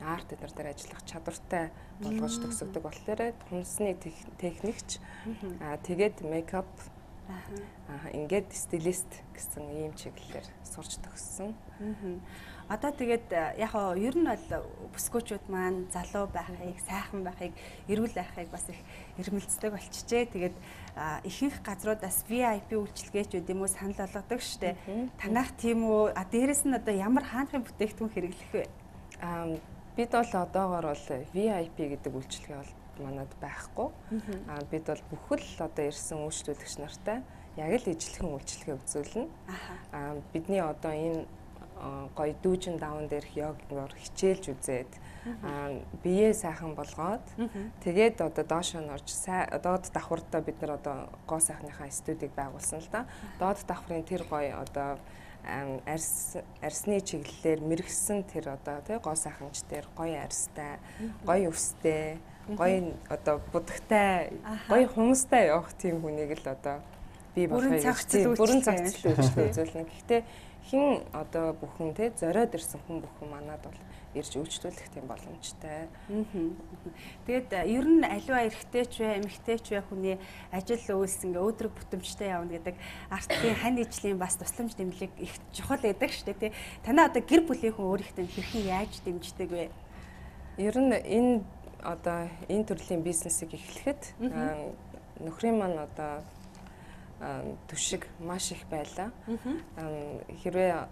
арт дээр ажиллах чадвартай болгож төгсөгдөг болохоор хумсны техникч. Тэгээд мейкап ингээд стилист гэсэн ийм чиглэлээр сурч төгссөн. Одоо тэгээд яг нь ер нь бол бүсгүүчүүд маань залуу байхыг, сайхан байхыг, эрүүл байхыг бас их эрмэлздэг болчихжээ. Тэгээд ихэнх газруудаас VIP үйлчилгээчүүд юм уу санал болгодог штэ. Танах тийм үү? Дээрэс нь одоо ямар хаанхын бүтээгдэхүүн хэрэглэх вэ? Бид бол одоогоор бол VIP гэдэг үйлчилгээ бол манад байхгүй. Бид бол бүхэл одоо ирсэн үйлчлүүлэгч нартай яг л ижлэхэн үйлчлэгээ үзүүлнэ. Бидний одоо энэ гоё дүүжин даун дээрх йогоор хичээлж үзээд биеэ сайхан болгоод тэгээд одоо доошоо норж доод давхурдаа бид нар одоо гоо сайхныхаа студийг байгуулсан л да. Доод давхрын тэр гоё одоо арсны чиглэлээр мэрэгсэн тэр одоо тий гоо сайханч дээр гоё арстай, гоё өвстэй, гоё одоо будагтай, гоё хүмүүстай явах тийм хүнийг л одоо би болохыг бүрэн цагцлж үзүүлнэ. Гэхдээ хин одоо бүхэн тий зориод ирсэн хүн бүхэн манад бол ирж үйлчлүүлэх тийм боломжтой. Тэгээд ер нь аливаа эрэгтэй ч вэ, эмэгтэй ч вэ хүний ажил үйлс ингээ өдрөг бүтэмжтэй явна гэдэг артын хань ижлийн бас тусламж дэмжлэг их чухал байдаг шүү дээ тий. Танаа одоо гэр бүлийн хүн өөрийнхөө хэрхэн яаж дэмждэг вэ? Ер нь энэ одоо энэ төрлийн бизнесийг эхлэхэд нөхрийн маань одоо түшиг маш их байлаа. Хэрвээ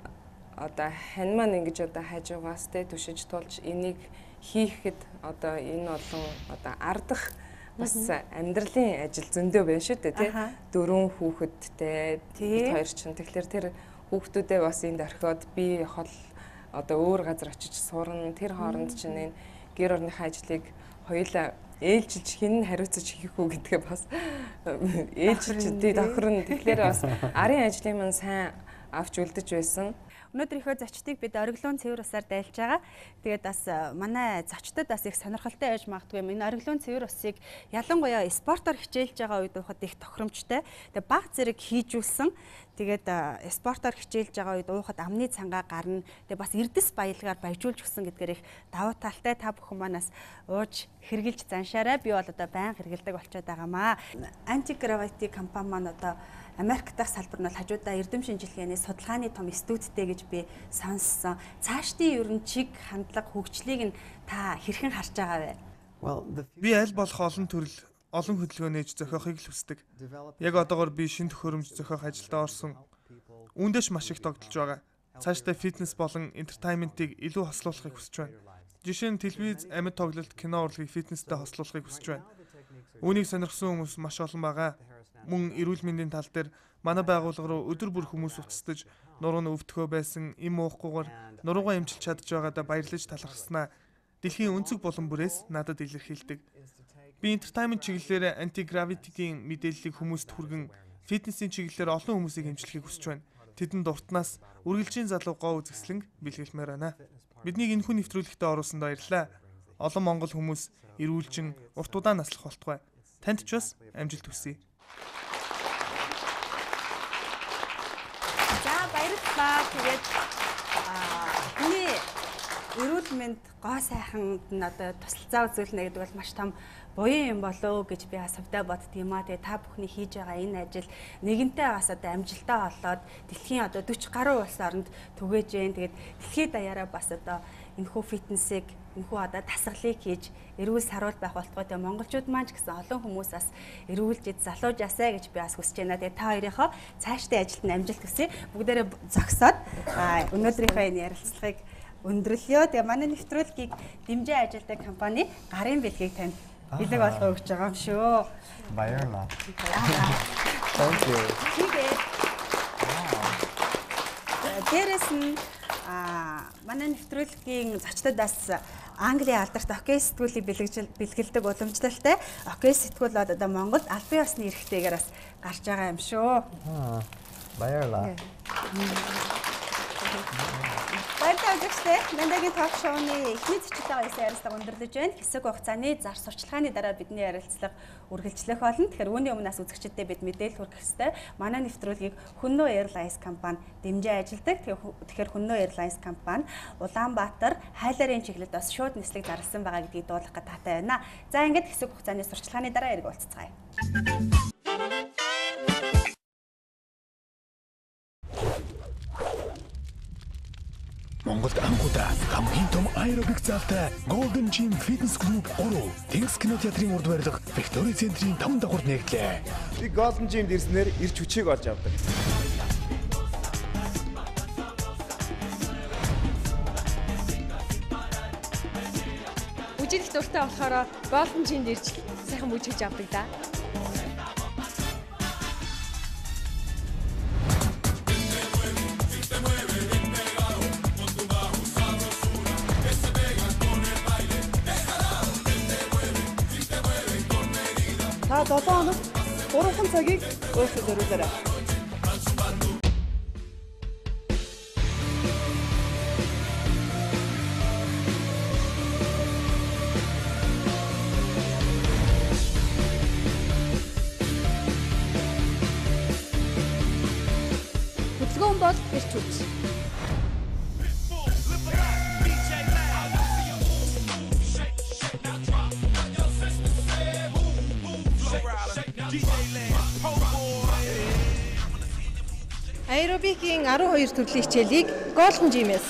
одоо хань маань ингэж одоо хажуугаас тэ түшиж тулж энийг хийхэд одоо энэ олон одоо ардах бас амьдралын ажил зөндөө байна шүү дээ тий. 4 хүүхэдтэй бид хоёр чинь тэгэхээр тэр хүүхдүүдээ бас энд орхиод би хол одоо өөр газар очиж сурна. Тэр хооронд чинь энэ гэр орныхаа ажлыг хоёулаа ээлжилж хин хариуцаж хийх үү гэдгээ бас ээлжилж тий тохирно. Тэгэхээр бас арын ажлын маань сайн авч үлдэж байсан. Өнөөдөр ихөө зочдыг бид ориглон цэвэр усаар дайлж байгаа. Тэгээд бас манай зочдод бас их сонирхолтой байж магадгүй юм. Энэ ориглон цэвэр усыг ялангуяа спортоор хичээлж байгаа үед уухад их тохиромжтой. Тэгээд баг зэрэг хийжүүлсэн. Тэгээд спортоор хичээлж байгаа үед уухад амны цангаа гарна. Тэгээд бас эрдэс баялгаар баяжуулж өгсөн гэдгээр их давуу талтай та бүхэн манаас ууж хэрглэж заншаарай. Би бол одоо байнга хэргэлдэг болчиход байгаамаа. Anti-Gravity компани маань одоо Америк дахь салбар нь бол хажуудаа эрдэм шинжилгээний судалгааны том студидтэй гэж би сонссон. Цаашдын ер нь чиг хандлага хөгжлийг нь та хэрхэн харж байгаа вэ? Би аль болох олон төрөл олон хөдөлгөөн нээж зохиохыг л хүсдэг. Яг одоогоор би шин төхөөрөмж зохиох ажилдаа орсон. Үүндээч маш их тогтолж байгаа. Цаашдаа фитнес болон энтертайнментийг илүү хослуулахыг хүсэж байна. Жишээ нь телевиз, амьд тоглолт, кино урлагийг фитнестэй хослуулахыг хүсэж байна. Үүнийг сонирхсан хүмүүс маш олон байгаа. Мөн эрүүл мэндийн тал дээр манай байгууллага руу өдөр бүр хүмүүс уцтаж нуруу нь өвдөхөө байсан им уухгүйгээр нуруугаа эмчилж чадж байгаадаа баярлаж талархснаа дэлхийн өнцөг болон бүрээс надад илэрхийлдэг. Би entertainment чиглэлээр anti-gravity-гийн мэдээллийг хүмүүст хүргэн фитнесийн чиглэлээр олон хүмүүсийг эмчлэхийг хүсэж байна. Тэдэнд уртнаас үргэлжийн залуу гоо үзэсгэлэн бэлгэлмээр байна. Биднийг энэхүү нэвтрүүлэгтээ оруулсанд баярлалаа. Олон монгол хүмүүс эрүүлжин урт удаан наслах болтугай. Танд ч бас амжилт хүсье. Баярлалаа. Тэгээд хүний эрүүл мэнд гоо сайханд нь одоо тусалцаа үзүүлнэ гэдэг бол маш том буян юм болоо гэж би асавтай боддгийм аа. Тэгээ та бүхний хийж байгаа энэ ажил нэгэнтээ бас одоо амжилтаа олоод дэлхийн одоо 40 гаруй улс оронд түгээж जैन. Тэгээд дэлхийд даяараа бас одоо энэхүү фитнесийг энэхүү одоо дасгалыг хийж эрүүл саруул байх болтугай. Тэгээ монголчууд маань ч гэсэн олон хүмүүс бас эрүүлж залуужаасаа гэж би бас хүсэж байна. Тэгээ та хоёрынхоо цаашдын ажилд нь амжилт хүсье. Бүгдээрээ зогсоод өнөөдрийнхөө энэ ярилцлагыг өндөрлөё. Тэгээ манай нэвтрүүлгийг дэмжиж ажилтдаг компани гарын бэлгийг танд бэлэг олгоо өгч байгаа юм шүү. Баярлалаа. Thank you. Тэгээд дээрээс нь манай нэвтрүүлгийн зочдоодаас Английн алдарт окей сэтгүүлийг бэлгэлдэг уламжлалтай окей сэтгүүл одоо Монголд албан ёсны эрхтэйгээр бас гарч байгаа юм шүү. Баярлалаа. Баярлалаа гэжтэй. Нандагийн ток шоуны эхний зочдтойгоо ярилцлага өндөрлөж байна. Хэсэг хугацааны зар сурчлагын дараа бидний ярилцлага үргэлжлэх болно. Тэгэхээр үүний өмнөөс үзэгчдэд бид мэдээлэл хүргэх ёстой. Манай нэвтрүүлгийг Хүннөө Airlines компани дэмжиж ажилдаг. Тэгэхээр Хүннөө Airlines компани Улаанбаатар хайларын чиглэлд бас шууд нислэг зарласан байгаа гэдгийг дуулах гэж таатай байна. За ингээд хэсэг хугацааны сурчлагын дараа эрг уулзцгаая. Монголд анхудаа хамгийн том аэробик залтай Golden Gym Fitness Group 3 Тэнгис кинотеатрын урд барилга Victoria центрийн 5 давхурд нэгдлээ. Би Golden Gym-д ирснээр ирч хүчийг олж авдаг. Үжиглэх дуртай болохоор Golden Gym-д ирж сайхан бүжигж авдаг да. Та 7 хоног 3 цагийг өөрсдөө зориулаарай. Хөдөлгөөн бол ирч хүч. Аэробикийн 12 төрлийн хичээлийг Golden Gym-ээс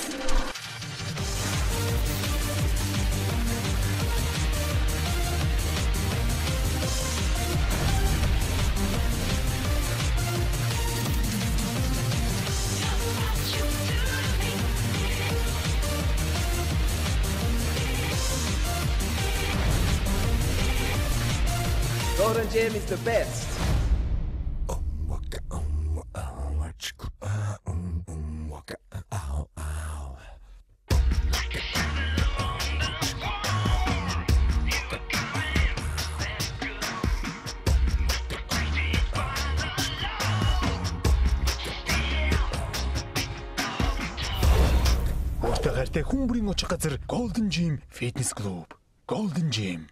Golden Gym is the best. Өөртөө хайртай хүн бүрийн очих газар Golden Gym Fitness Club. Golden Gym.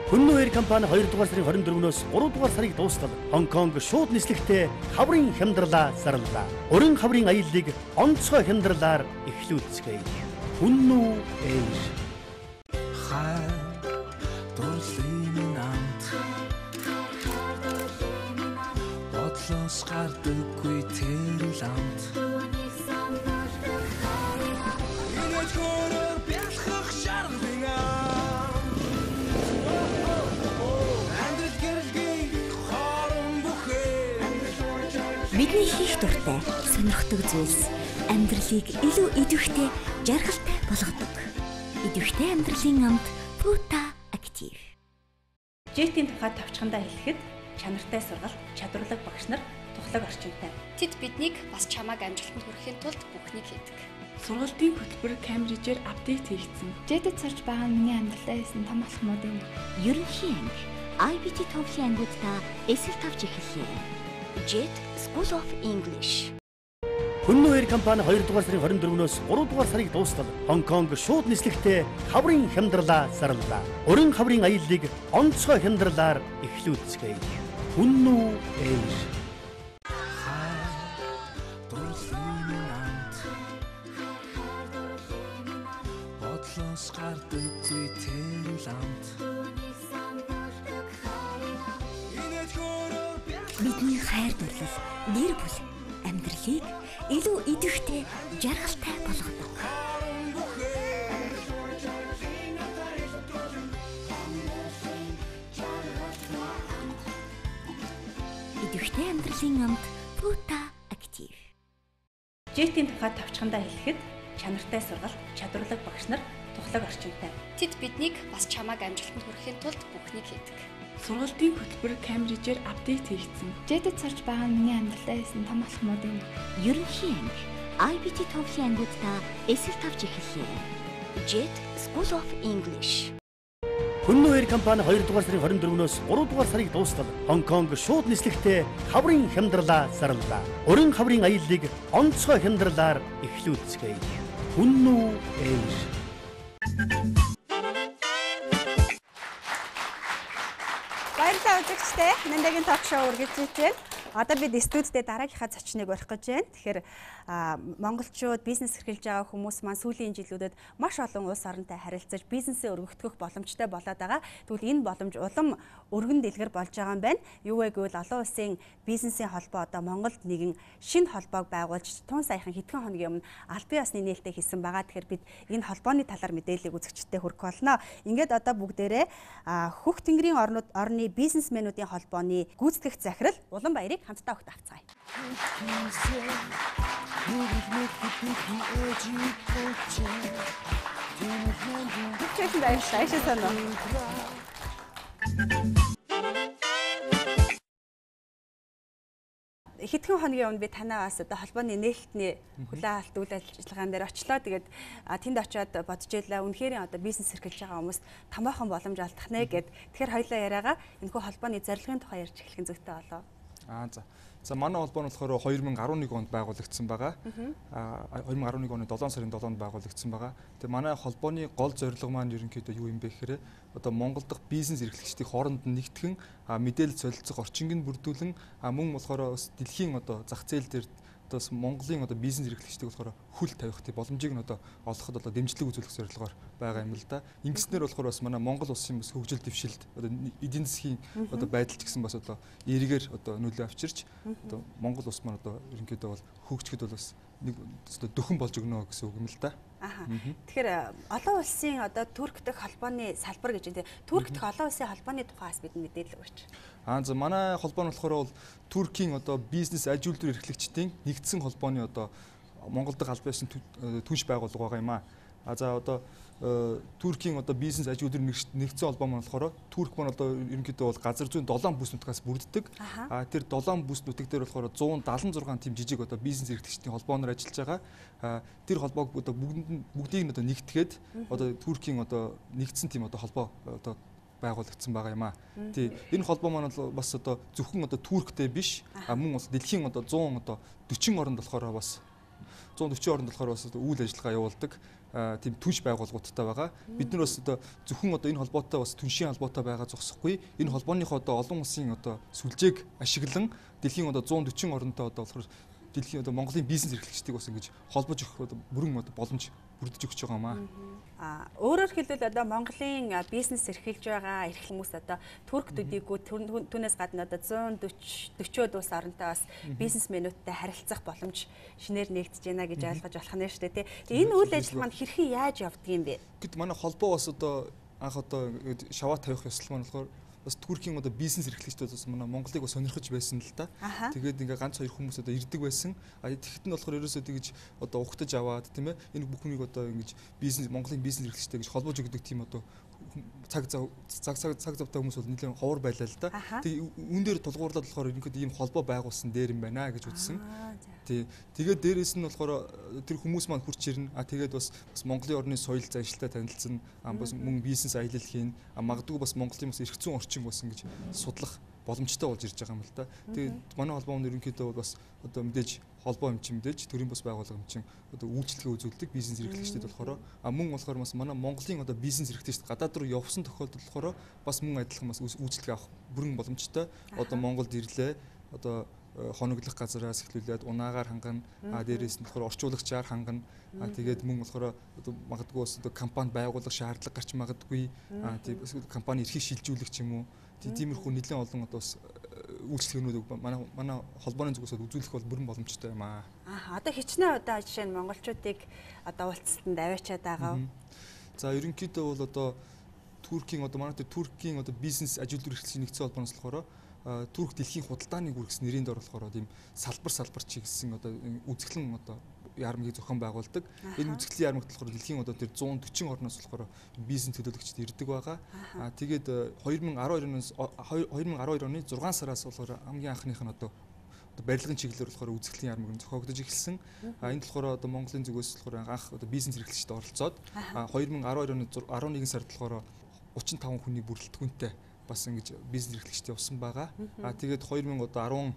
Хүннүү Air компани 2 дугаар сарын 24-өөс 3 дугаар сарыг дуустал Хонконг шууд нислэгтэй хаврын хямдралаа зарлаа. Өрн хаврын аяллыг онцгой хямдралаар эхлүүлцгээе. Хүннүү Air. Хай дурлын амт бодлоос гардаггүй тэр ламт Инэт хорор бэлхэх шарлын Бидний хийх дуртай сонирхдаг зүйлс амьдралыг илүү идэвхтэй, жаргалтай болгодог. Идэвхтэй амьдралын амт Puta Active. Jet-ийн тухай товчхондоо хэлэхэд чанартай сургалт, чадварлаг багш нар тухлаг орчинтай. Тэд биднийг бас чамааг амжилтанд хүрэхийн тулд бүхнийг хийдэг. Сургалтын хөтөлбөр Cambridge-ээр апдейт хийгдсэн. Jet-д сурч байгаа нь миний амьдралаа хийсэн том алхмууд юм. Ерөнхий анги IBT TOEFL ангуудаа эсэл тавж эхэллээ. Jet School of English. Хүннүү Air компани 2 дугаар сарын 24-өөс 3 дугаар сарыг дуустал Хонконг шууд нислэгтэй хаврын хямдралаа зарлаа. Өрн хаврын аяллыг онцгой хямдралаар эхлүүлцгээе. Хүннүү Air. Бодлоос гардаггүй тэр ламт Бидний хайр дурлал, гэр бүл амьдралыг илүү идэвхтэй, жаргалтай болгодог. Идэвхтэй амьдралын амт Puta Active. Jet-ийн тухай товчхондоо хэлэхэд чанартай сургалт, чадварлаг багш нар тухлаг орчинтай. Тэд биднийг бас чамааг амжилтанд хүрэхийн тулд бүхнийг хийдэг. Сургалтын хөтөлбөр Cambridge-ээр апдейт хийгдсэн. Jet-д сурч байгаа нь миний амьдралаа хийсэн том алхмууд юм. Ерөнхий анги IBT TOEFL ангуудаа эсэл тавж эхэллээ. Jet School of English. Хүннүү Air компани 2 дугаар сарын 24-өөс 3 дугаар сарыг дуустал Хонконг шууд нислэгтэй хаврын хямдралаа зарлаа. Өрн хаврын аяллыг онцгой хямдралаар эхлүүлцгээе. Хүннүү Air. Баярлалаа үзэгчдээ. Нандагийн ток шоу үргэлжлэж байна. Одоо бид студидтэй дараагийнхаа зочныг урих гэж байна. Тэгэхээр монголчууд бизнес эрхэлж байгаа хүмүүс маань сүүлийн жилүүдэд маш олон улс оронтой харилцаж бизнесээ өргөгдөх боломжтой болоод байгаа. Тэгвэл энэ боломж улам өргөн дэлгэр болж байгаа юм байна. Юу вэ гэвэл олон улсын бизнесийн холбоо одоо Монголд нэгэн шинэ холбоог байгуулж тун саяхан хэдхэн хоногийн өмнө аль бие усны нээлттэй хийсэн байгаа. Тэгэхээр бид энэ холбооны талаар мэдээллийг үзэгчдэд хүргэх болно. Ингээд одоо бүгдээрээ Хөх тэнгэрийн орны бизнесмэнүүдийн холбооны гүйцэтгэх захирал Улаанбаярыг хамтдаа өгт авцгаая. Бүгд баярлалаа. хэдхэн хоногийн өмнө би танаас одоо холбооны нээлтний хүлээн авалт үйл ажиллагаан дээр очлоо. Тэгээд тэнд очиод бодож ялаа. Үнэхээр одоо бизнес эрхэлж байгаа хүмүүс томоохон боломж алдах нэ гэд. Тэгэхээр хоёулаа яриагаа энэхүү холбооны зорилгын тухай ярьж эхлэх зүйтэй болов. За манай холбоо нь болохоор 2011 онд байгуулагдсан байгаа. 2011 оны 7 сарын 7-нд байгуулагдсан байгаа. Тэгээ манай холбооны гол зорилго маань ерөнхийдөө юу юм бэ гэхээр одоо Монгол дахь бизнес эрхлэгчдийн хооронд нэгтгэн мэдээлэл солилцох орчинг нь бүрдүүлэн мөн болохоор бас дэлхийн одоо зах зээл дээр одоо Монголын одоо бизнес эрхлэгчдийг болохоор хүл тавих тийм боломжийг нь одоо олоход одоо дэмжлэг үзүүлэх зорилгоор байгаа юм л да. Ингэснээр болохоор бас манай Монгол улсын бас хөгжил дэвшилд одоо эдийн засгийн одоо байдал ч гэсэн бас одоо эргээр одоо нөлөө авчирч одоо Монгол улс маань одоо ерөнхийдөө бол хөгжихэд бол бас нэг одоо дөхөн болж өгнө гэсэн үг юм л да. Тэгэхээр олон улсын одоо Турк дахь холбооны салбар гэж байна. Турк дахь олон улсын холбооны тухайс бидэнд мэдээлэл өгөөч. За манай холбоо нь болохоор бол Туркийн одоо бизнес аж үйлдвэр эрхлэгчдийн нэгдсэн холбооны одоо Монгол дахь аль байсан түнш байгууллага байгаа юм аа. За одоо Туркийн одоо бизнес аж үйлдвэр нэгдсэн холбоо маань болохоор Турк маань одоо ерөнхийдөө бол газар зүйн 7 бүс нутгаас бүрддэг. Тэр 7 бүс нутаг дээр болохоор 176 тийм жижиг одоо бизнес эрхлэгчдийн холбооноор ажиллаж байгаа. Тэр холбоог одоо бүгдийг нь одоо нэгтгээд одоо Туркийн одоо нэгдсэн тийм одоо холбоо одоо байгуулагдсан байгаа юм аа. Тий энэ холбоо маань бас одоо зөвхөн одоо Турктэй биш мөн бас дэлхийн одоо 140 оронд болохоор бас 140 оронд болохоор бас үйл ажиллагаа явуулдаг тийм түнш байгууллагуудтай байгаа. Бид нар бас одоо зөвхөн одоо энэ холбоотой бас түншийн холбоотой байгаа зогсохгүй. Энэ холбооныхоо одоо олон улсын одоо сүлжээг ашиглан дэлхийн одоо 140 оронтой одоо болохоор дэлхийн одоо Монголын бизнес эрхлэгчдийг бас ингэж холбож өгөх одоо бүрэн одоо боломж бүрдэж өгч байгаа юм аа. Өөрөөр хэлбэл одоо Монголын бизнес эрхэлж байгаа эрх хүмүүс одоо Турк төдийгүй түүнээс гадна одоо 140-40 улс оронтой бас бизнесмэнүүдтэй харилцах боломж шинээр нэгдэж байна гэж ойлгож болох нь шүү дээ. Энэ үйл ажиллагаа нь хэрхэн яаж явдгийм бэ? Гэт манай холбоо бас одоо анх одоо шаваа тавих ёслол маань болохоор бас Туркийн одоо бизнес эрхлэгчдүүд бас манай Монголыг бас сонирхож байсан л да. Тэгээд ингээ ганц хоёр хүмүүс одоо ирдэг байсан. Тэгэхэд нь болохоор ерөөсөө тэгж одоо ухтаж аваад тийм ээ энэ бүх хүнийг одоо ингэж бизнес Монголын бизнес эрхлэгчтэй гэж холбож өгдөг тийм одоо цаг завтай хүмүүс бол нэлээд ховор байлаа л да. Тэгээ үүн дээр тулгуурлаад болохоор ерөнхийдөө ийм холбоо байгуулсан дээр юм байна гэж үзсэн. Тэгээд дээрээс нь болохоор тэр хүмүүс маань хурц ирнэ. Тэгээд бас Монголын орны соёл заншилтай танилцсан. Бас мөн бизнес аялал хийн. Магадгүй бас Монголын бас эрх зүйн орчин бас ингэж судлах боломжтой болж ирж байгаа юм л да. Тэгээд манай холбоонд ерөнхийдөө бас одоо мэдээж холбоо юм чинь мэдээж төрийн бас байгууллага юм чинь одоо үйлчлэгээ үзүүлдэг бизнес эрхлэгчдэд болохоор мөн болохоор бас манай Монголын одоо бизнес эрхлэгчд гадаад руу явсан тохиолдолд болохоор бас мөн адилхан бас үйлчлэгээ авах бүрэн боломжтой. Одоо Монголд ирлээ. Одоо хоноглох газараас эхлүүлээд унаагаар хангана. Дээрээс нь болохоор орчуулагчаар хангана. Тэгээд мөн болохоор магадгүй бас компани байгуулах шаардлага гарч магадгүй. Тэгээд компани эрхийг шилжүүлэх ч юм уу. Тиймэрхүү нэлээд олон одоо бас үйлчлэгнүүд манай холбооны зүгээс үзүүлэх бол бүрэн боломжтой юм аа. Одоо хичнээн удаа жишээ нь монголчуудыг одоо уулзалтанд аваачаад байгаа. За ерөнхийдөө бол одоо Туркийн одоо манай Туркийн одоо бизнес аж үйлдвэр эрхлэгчийн нэгдсэн холбооноос болохоор Турк дэлхийн худалдааны гүр гэсэн нэрийн дор болохоор тийм салбар чиглэсэн одоо үзэсгэлэн одоо яармгийг зохион байгуулдаг. Энэ үзэсгэлэн яармагт болохоор дэлхийн одоо тэр 140 орноос болохоор бизнес төлөөлөгчд ирдэг байгаа. Тэгээд 2012 оны 6 сараас болохоор хамгийн анхных нь одоо барилгын чиглэлээр болохоор үзэсгэлэн яармаг нь зохиогдож эхэлсэн. Энэ болохоор одоо Монголын зүгээс болохоор анх одоо бизнес эрхлэгчдэд оролцоод 2012 оны 11 сард болохоор 35 хүний бүрэлдэхүүнтэй бас ингэж бизнес эрхлэгчтэй явсан байгаа. Тэгээд 2013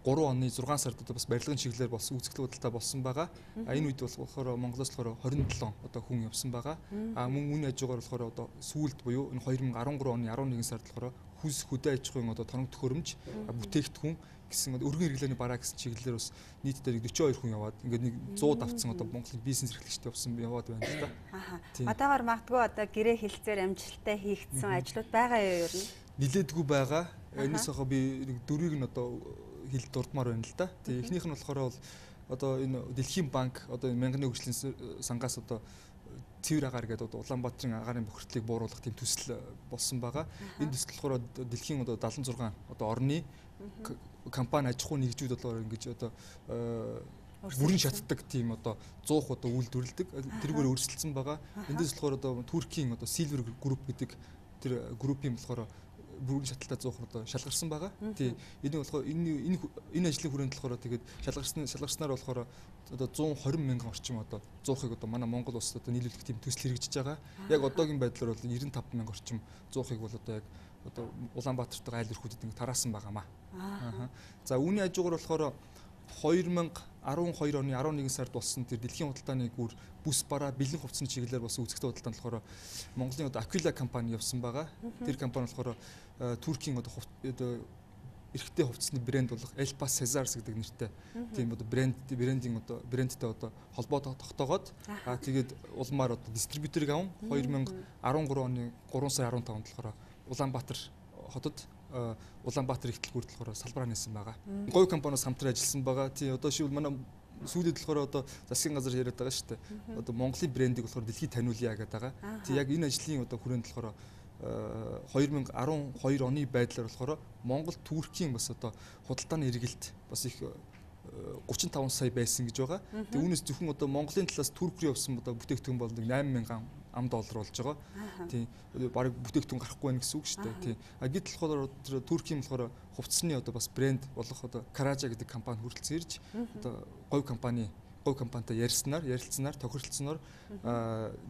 оны 6 сард бас барилгын чиглэлээр болсон үзэсгэлэн худалдаа болсон байгаа. Энэ үед болохоор Монголоос болохоор 27 одоо хүн явсан байгаа. Мөн үн хажуугаар болохоор одоо сүүлд буюу энэ 2013 оны 11 сард болохоор хүнс хөдөө аж ахуйн одоо тоног төхөөрөмж бүтээгдэхүүн гэсэн өргөн хэрэглээний бараа гэсэн чиглэлээр бас нийтдээ 42 хүн яваад ингээд нэг 100 давцсан одоо Монголын бизнес эрхлэгчтэй явсан яваад байна л да. Одоогоор магадгүй одоо гэрээ хэлцээр амжилттай хийгдсэн ажлууд байгаа юу ер нь? Нилээдгүй байгаа. Энэс хаа би нэг дөрвийг нь одоо хэл дурдмаар байна л да. Тэгээ эхнийх нь болохоор бол одоо энэ Дэлхийн банк одоо мянганы хөгжлийн сангаас одоо цэвэр агаар гэдэг Улаанбаатарын агаарын бохирдлыг бууруулах тийм төсөл болсон байгаа. Энэ төсөл болохоор дэлхийн одоо 76 одоо орны компани аж ахуй нэгжүүд болохоор ингэж одоо бүрэн шатдаг тийм одоо 100 одоо үйлдвэрлэдэг тэргээр өрсөлдсөн байгаа. Эндээс болохоор одоо Туркийн одоо Silver Group гэдэг тэр группийн болохоор бүрэн шаталтай 100 одоо шалгарсан байгаа. Тийм энийг болохоор энэ ажлын хүрээнд болохоор тэгээд шалгарснаар болохоор одоо 120 мянган орчим одоо 100-ыг одоо манай Монгол улсад одоо нийлүүлэх тийм төсөл хэрэгжиж байгаа. Яг одоогийн байдлаар бол 95 мянга орчим 100-ыг бол одоо яг одоо Улаанбаатартай айл өрхүүдэд ингэ тараасан байгаамаа. За үүний хажуугаар болохоор 2012 оны 11 сард болсон тэр дэлхийн худалдааны гүр бүс бараа бэлэн хувцсны чиглэлээр болсон үзэгтэй худалдаанд болохоор Монголын одоо Aquila компани явсан байгаа. Тэр компани болохоор Туркийн одоо эрхтэй хувцсны брэнд болох Elpas Cesars гэдэг нэртэй тийм одоо брэндтэй одоо холбоо тогтоогоод тэгээд улмаар одоо дистрибьюторыг аван 2013 оны 3 сарын 15-нд болохоор Улаанбаатар хотод Улаанбаатар ихтэл хүртэл болохоор салбараа нээсэн байгаа. Говь компаниас хамтран ажилласан байгаа. Тийм одоо шивл манай сүүдэд болохоор одоо засгийн газар яриад байгаа шүү дээ. Одоо Монголын брендийг болохоор дэлхийд таниулъя гэдэг байгаа. Тийм яг энэ ажлын одоо хүрээнд болохоор 2012 оны байдлаар болохоор Монгол Туркийн бас одоо худалдааны эргэлт бас их 35 сая байсан гэж байгаа. Тэгээ үүнээс зөвхөн одоо Монголын талаас Турк руу явсан одоо бүтээгдэхүүн бол 8,000 ам доллар болж байгаа. Тийм баг бүтээгдэхүүн гарахгүй байх гэсэн үг шүү дээ. Тийм. Гэтэл болохоор Туркийн болохоор хувцсны одоо бас брэнд болох одоо Karaca гэдэг компани хүрэлцэн ирж одоо говь компанитай ярилцсанаар тохиролцсноор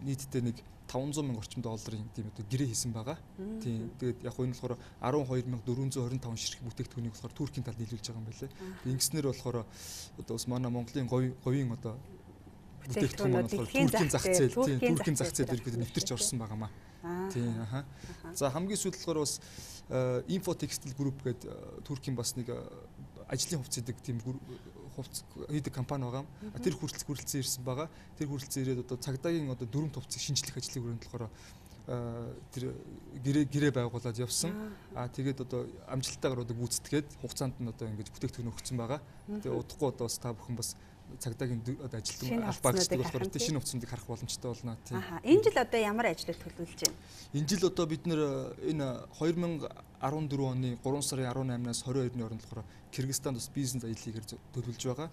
нийтдээ нэг 500 мянга орчим долларын тийм одоо гэрээ хийсэн байгаа. Тийм. Тэгээд яг энэ болохоор 12,425 ширхэг бүтээгдэхүүнийг болохоор Туркийн талд нийлүүлж байгаа юм байлээ. Ингэснээр болохоор одоо бас манай Монголын говийн одоо бүтээгдэхүүн маань болохоор Туркийн зах зээл иргэд нэвтэрч орсон байгаамаа. Тийм аха. За хамгийн сүүлд болохоор бас Info Textile Group гэдэг Туркийн бас нэг ажлын хувцс гэдэг тийм хувцс хийдэг компани байгаа. Тэр хүрэлцэн ирсэн байгаа. Тэр хүрэлцэн ирээд одоо цагдаагийн одоо дүрм хувцсыг шинжлэх ажлын хүрээнд болохоор тэр гэрээ байгуулад явсан. Тэгээд одоо амжилттайгаар одоо гүйцэтгээд хугацаанд нь одоо ингэж бүтээгдэхүүн өгсөн байгаа. Тэгээд удахгүй одоо бас та бүхэн бас цагдаагийн ажилтан албаа гэдэг болохоор тийм шинэ хувцсыг харах боломжтой болно. Тийм. Энэ жил одоо ямар ажлыг төлөвлөж байна? Энэ жил одоо бид нэр энэ 2014 оны 3 сарын 18-наас 22-ны хооронд болохоор Кыргызстанд бас бизнес аяллыг төлөвлөж байгаа.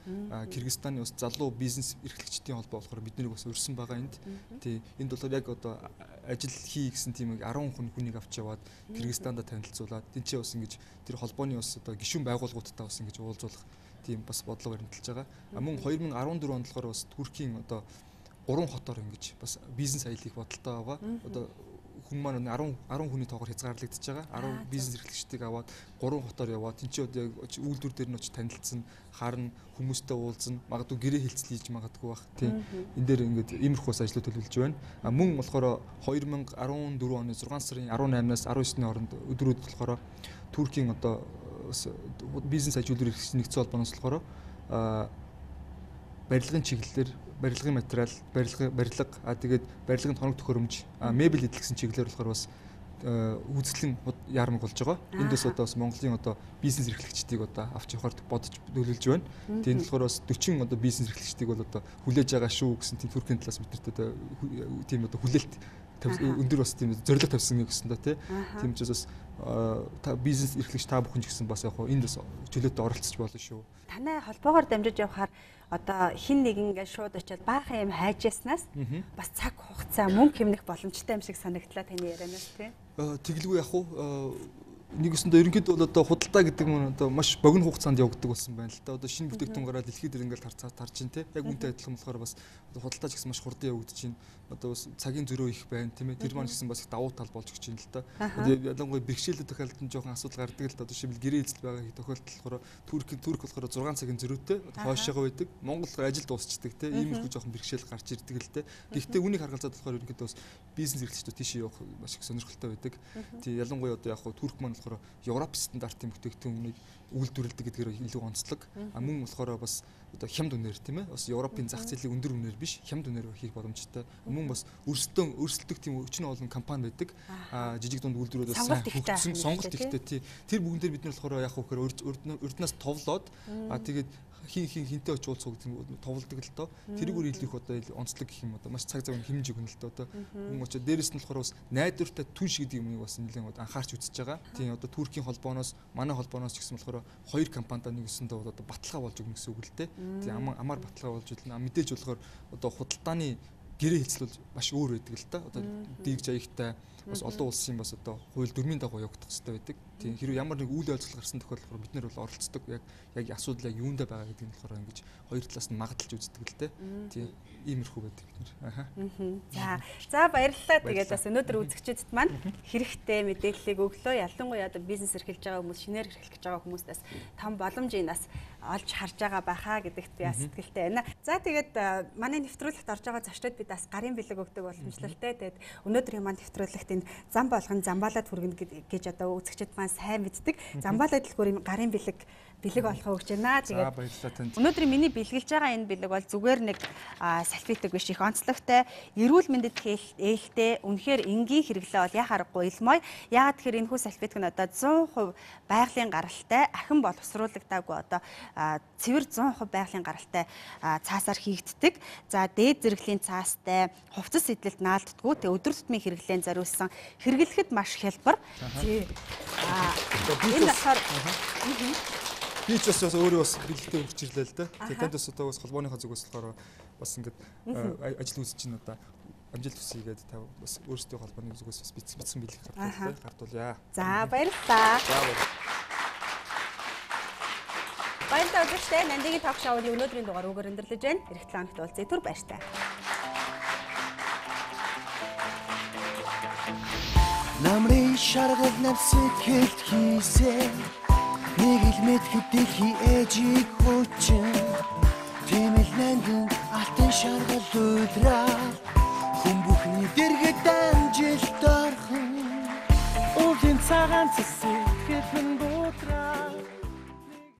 Кыргызстаны бас залуу бизнес эрхлэгчдийн холбоо болохоор биднийг бас урьсан байгаа энд. Тийм. Энд болохоор яг одоо ажил хий гэсэн тийм 10 хүнийг авч яваад Кыргызстанда танилцуулаад тэнцээ бас ингэж тэр холбооны бас одоо гишүүн байгууллагуудтай бас ингэж уулзуулах тийм бас бодлого баримталж байгаа. Мөн 2014 онд болохоор бас Туркийн одоо 3 хотоор ингэж бас бизнес аяллыг бодолтой байгаа. Одоо хүн маань 10 хүний тоогоор хязгаарлагдчихж байгаа. 10 бизнес эрхлэгчдийг аваад 3 хотоор яваад тэнцээ одоо үйлдвэр дээр нь очиж танилцсан, харна, хүмүүстэй уулзна, магадгүй гэрээ хилцэл хийж магадгүй бах. Тийм. Энэ дээр ингэж иймэрхүү бас ажлууд төлөвлөж байна. Мөн болохоор 2014 оны 6 сарын 18-наас 19-ны хооронд өдрүүд болохоор Туркийн одоо бизнес аж үйлдвэр эрхлэгчдийн нэгдсэн холбооноос болохоор барилгын чиглэлээр барилгын материал, барилга тэгээд барилгын тоног төхөөрөмж, мебель эдэлсэн чиглэлээр болохоор бас үзэсгэлэн яармаг болж байгаа. Энд бас одоо бас Монголын одоо бизнес эрхлэгчдийг одоо авч явахаар бодож төлөвлөж байна. Тийм болохоор бас 40 одоо бизнес эрхлэгчдийг бол одоо хүлээж байгаа шүү гэсэн тийм Туркийн талаас бидэрт одоо тийм одоо хүлээлт өндөр бас тийм зорилго тавьсан гэсэн да тийм ч бас та бизнес эрхлэгч та бүхэн ч гэсэн бас яг энд бас төлөөд оролцож болно шүү. Танай холбоогоор дамжиж явахаар одоо хин нэг ингээд шууд очиод баахан юм хайжсанаас бас цаг хугацаа мөнгө хэмнэх боломжтой юм шиг санагдлаа таны ярианаас тийм. Тэглгүй яг уу нэгэсэндээ ерөнхийдөө бол одоо худалдаа гэдэг нь одоо маш богино хугацаанд явагддаг болсон байна л да. Одоо шинэ бүтээгдэхүүн гараад дэлхийд ингээд тарж чинь те. Яг үнтэй адилхан болохоор бас худалдаа ч гэсэн маш хурдан явагдаж чинь. Одоо бас цагийн зөрөө их байна тийм ээ. Тэр маань гэсэн бас их давуу тал болж өгч юм л да. Ялангуяа бэрхшээлтэй тохиолдолд жоохон асуудал гардаг л да. Одоо шивл гэрээ эзэл байгаа тохиолдол болохоор Турк болохоор 6 цагийн зөрөөтэй хойшоогоо байдаг. Монгол ажил дуусчдаг те. Иймэрхүү жоохон бэрхшээл гарч ирдэг л те. Гэхдээ үүнийг харгалзаад болохоор ерөнхийдөө бас бизнес эрхлэгчдүүд тийшээ явах маш их сонирхолтой байдаг. Тийм ялангуяа одоо яг Турк маань болохоор Европ стандартын бүтээгдэхүүнийг үйлдвэрлэдэг гэдгээр илүү онцлог. Мөн болохоор бас одоо хямд үнээр тийм ээ. Бас Европын зах зээлийн өндөр үнээр биш, хямд үнээр хийх боломжтой. Мөн бас өрсөлдөх тийм өчнө олон компани байдаг. Жижиг дунд үйлдвэрүүдээс сайн хөгжсөн, сонголт ихтэй тий. Тэр бүгдээр бид нар болохоор яг хөөр урднаас товлоод тэгээд хинтээ очиж уулзах гэдэг товлдог л доо. Тэрүүгээр илүү их одоо онцлог гэх юм одоо маш цаг зав хэмж өгнө л доо. Одоо мөн очиж дээрэс нь болохоор бас найдвартай түнш гэдэг юмыг бас нэлээд анхаарч үзэж байгаа. Тийм одоо Туркийн холбооноос манай холбооноос ч гэсэн болохоор хоёр компанидаа нэгсэндээ одоо баталгаа болж өгнө гэсэн үг л дээ. Тийм амар баталгаа болж өгнө. Мэдээж болохоор одоо худалдааны гэрээ хэлцэл бол маш өөр байдаг л да. Одоо дийгж аягтай бас олон улсын бас одоо хууль дүрмийн дагуу явагдах хэрэгтэй байдаг. Тийм хэрвээ ямар нэг үйл ажиллагаа гарсан тохиолдолд бид нэр бол оролцдог. Яг асуудал яг юундаа байгаа гэдэг нь болохоор ингэж хоёр талаас нь магадлж үздэг л дээ. Тийм иймэрхүү байдаг бид нэр. За баярлалаа. Тэгээд бас өнөөдөр үзэгчдэд маань хэрэгтэй мэдээллийг өглөө. Ялангуяа одоо бизнес эрхэлж байгаа хүмүүс, шинээр эрхлэх гэж байгаа хүмүүстээс том боломжийг нас олж харж байгаа байхаа гэдэгт би бас сэтгэлтэй байна. За тэгээд манай нэвтрүүлэгт орж байгаа зочдод бид бас гарын бэлэг өгдөг боломжлолтой. Тэгээд өнөөдрийн маань нэвтрүүлэгт энэ зам болгон замбаалаад хүргэнэ гэж одоо үзэгчд маань сайн мэддэг. Замбаалаад дэлгүүрийн гарын бэлэг болгох өгч байна. Тэгээд өнөөдрийн миний бэлгэлж байгаа энэ бэлэг бол зүгээр нэг салфетик биш, их онцлогтой, эрүүл мэндэд ээлтэй, үнэхээр энгийн хэрэглээ бол яа харахгүй илмой. Яагаад тэгэхээр энэ хүү салфетик нь одоо 100% байгалийн гаралтай, ахин боловсруулагдаагүй одоо цэвэр 100% байгалийн гаралтай цаасаар хийгддэг. За дээд зэрэглэлийн цаастай, хувцас сэдлэлд наалддаггүй. Тэгээ өдөр тутмын хэрэглээнд зориулсан, хэрэглэхэд маш хялбар. Энэ болохоор би ч бас өөрөө бас бэлгэлтэй өгч ирлээ л дээ. Тэгээ танд бас одоо бас холбооныхаа зүгээс болохоор бас ингээд ажил үүсэж чинь одоо амжилт хүсье гэдэг та бас өөрсдөө холбооны зүгээс бас бичсэн бэлэг гардуулъя. За баярлалаа. Баярлалаа үзэгчдээ. Нандигийн ток шоуны өнөөдрийн дугаар үгээр өндөрлөж байна. Эх 7 хоногт уулзъя. Түр баяртай. Намрын шаргал навсыг хэлт хийсэн нэг л мэдхэд дэлхий ээжийг хүчин тэмэл нангин алтан шаргал өдраа хүн бүхний дэргэд амжилт орхон уулын цагаан цэс